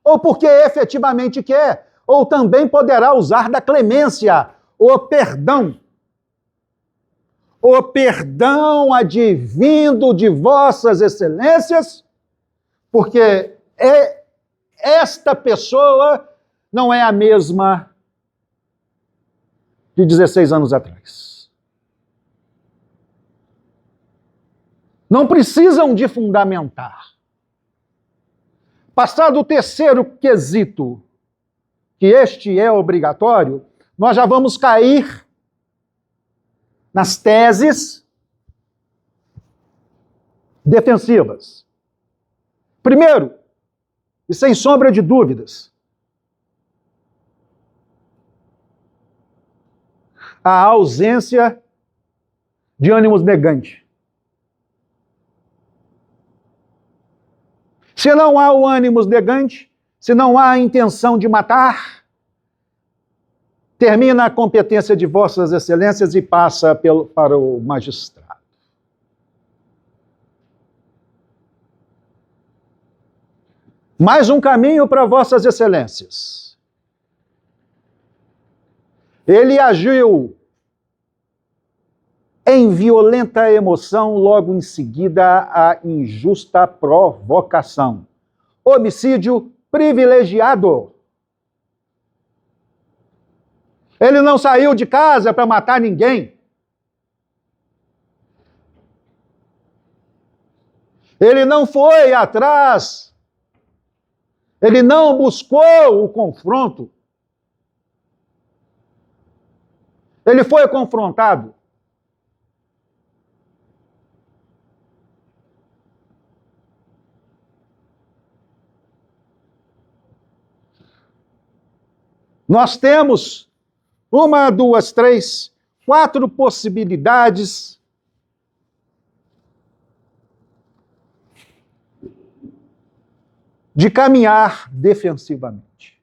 ou porque efetivamente quer, ou também poderá usar da clemência, o perdão. O perdão advindo de Vossas Excelências, porque esta pessoa não é a mesma de 16 anos atrás. Não precisam de fundamentar. Passado o terceiro quesito, que este é obrigatório, nós já vamos cair nas teses defensivas. Primeiro, e sem sombra de dúvidas, a ausência de ânimos negante. Se não há o ânimos negante, se não há a intenção de matar, termina a competência de Vossas Excelências e passa para o magistrado. Mais um caminho para Vossas Excelências. Ele agiu em violenta emoção, logo em seguida a injusta provocação. Homicídio privilegiado. Ele não saiu de casa para matar ninguém. Ele não foi atrás. Ele não buscou o confronto. Ele foi confrontado. Nós temos 1, 2, 3, 4 possibilidades de caminhar defensivamente.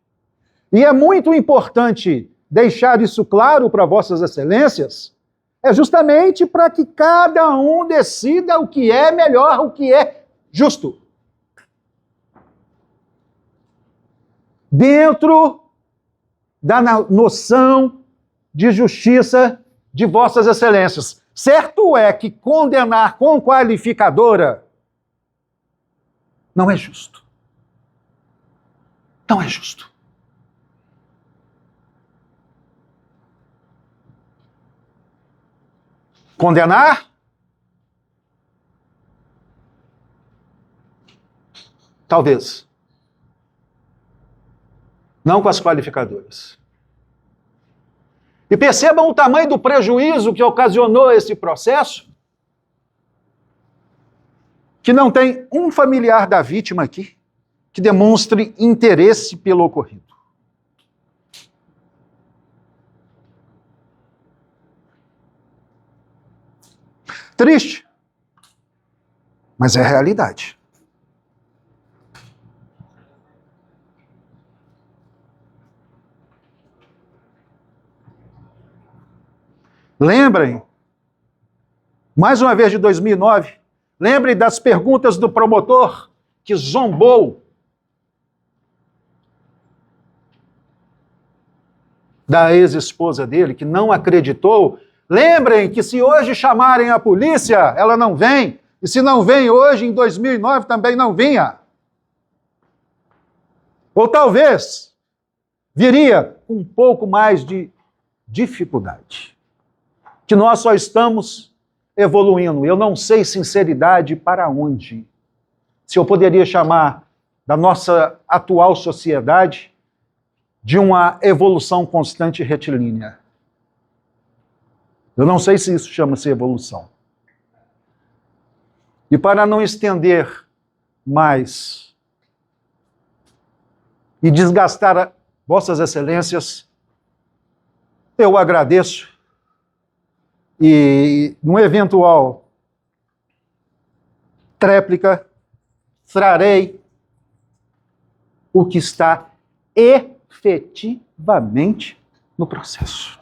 E é muito importante deixar isso claro para Vossas Excelências, é justamente para que cada um decida o que é melhor, o que é justo. Dentro da noção de justiça de Vossas Excelências. Certo é que condenar com qualificadora não é justo. Não é justo. Condenar? Talvez. Não com as qualificadoras. E percebam o tamanho do prejuízo que ocasionou esse processo, que não tem um familiar da vítima aqui que demonstre interesse pelo ocorrido. Triste, mas é a realidade. Lembrem, mais uma vez de 2009, lembrem das perguntas do promotor que zombou da ex-esposa dele, que não acreditou. Lembrem que se hoje chamarem a polícia, ela não vem. E se não vem hoje, em 2009 também não vinha. Ou talvez viria com um pouco mais de dificuldade. Que nós só estamos evoluindo. Eu não sei, sinceridade, para onde. Se eu poderia chamar da nossa atual sociedade de uma evolução constante e retilínea. Eu não sei se isso chama-se evolução. E para não estender mais e desgastar Vossas Excelências, eu agradeço e, no eventual tréplica, trarei o que está efetivamente no processo.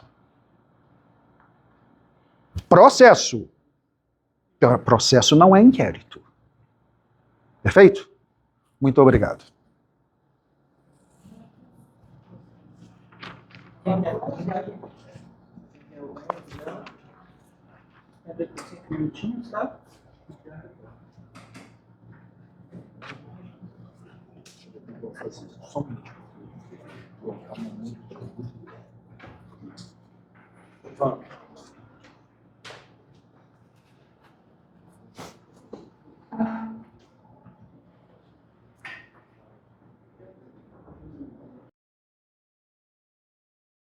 Processo. Processo não é inquérito. Perfeito? Muito obrigado. Só um minutinho.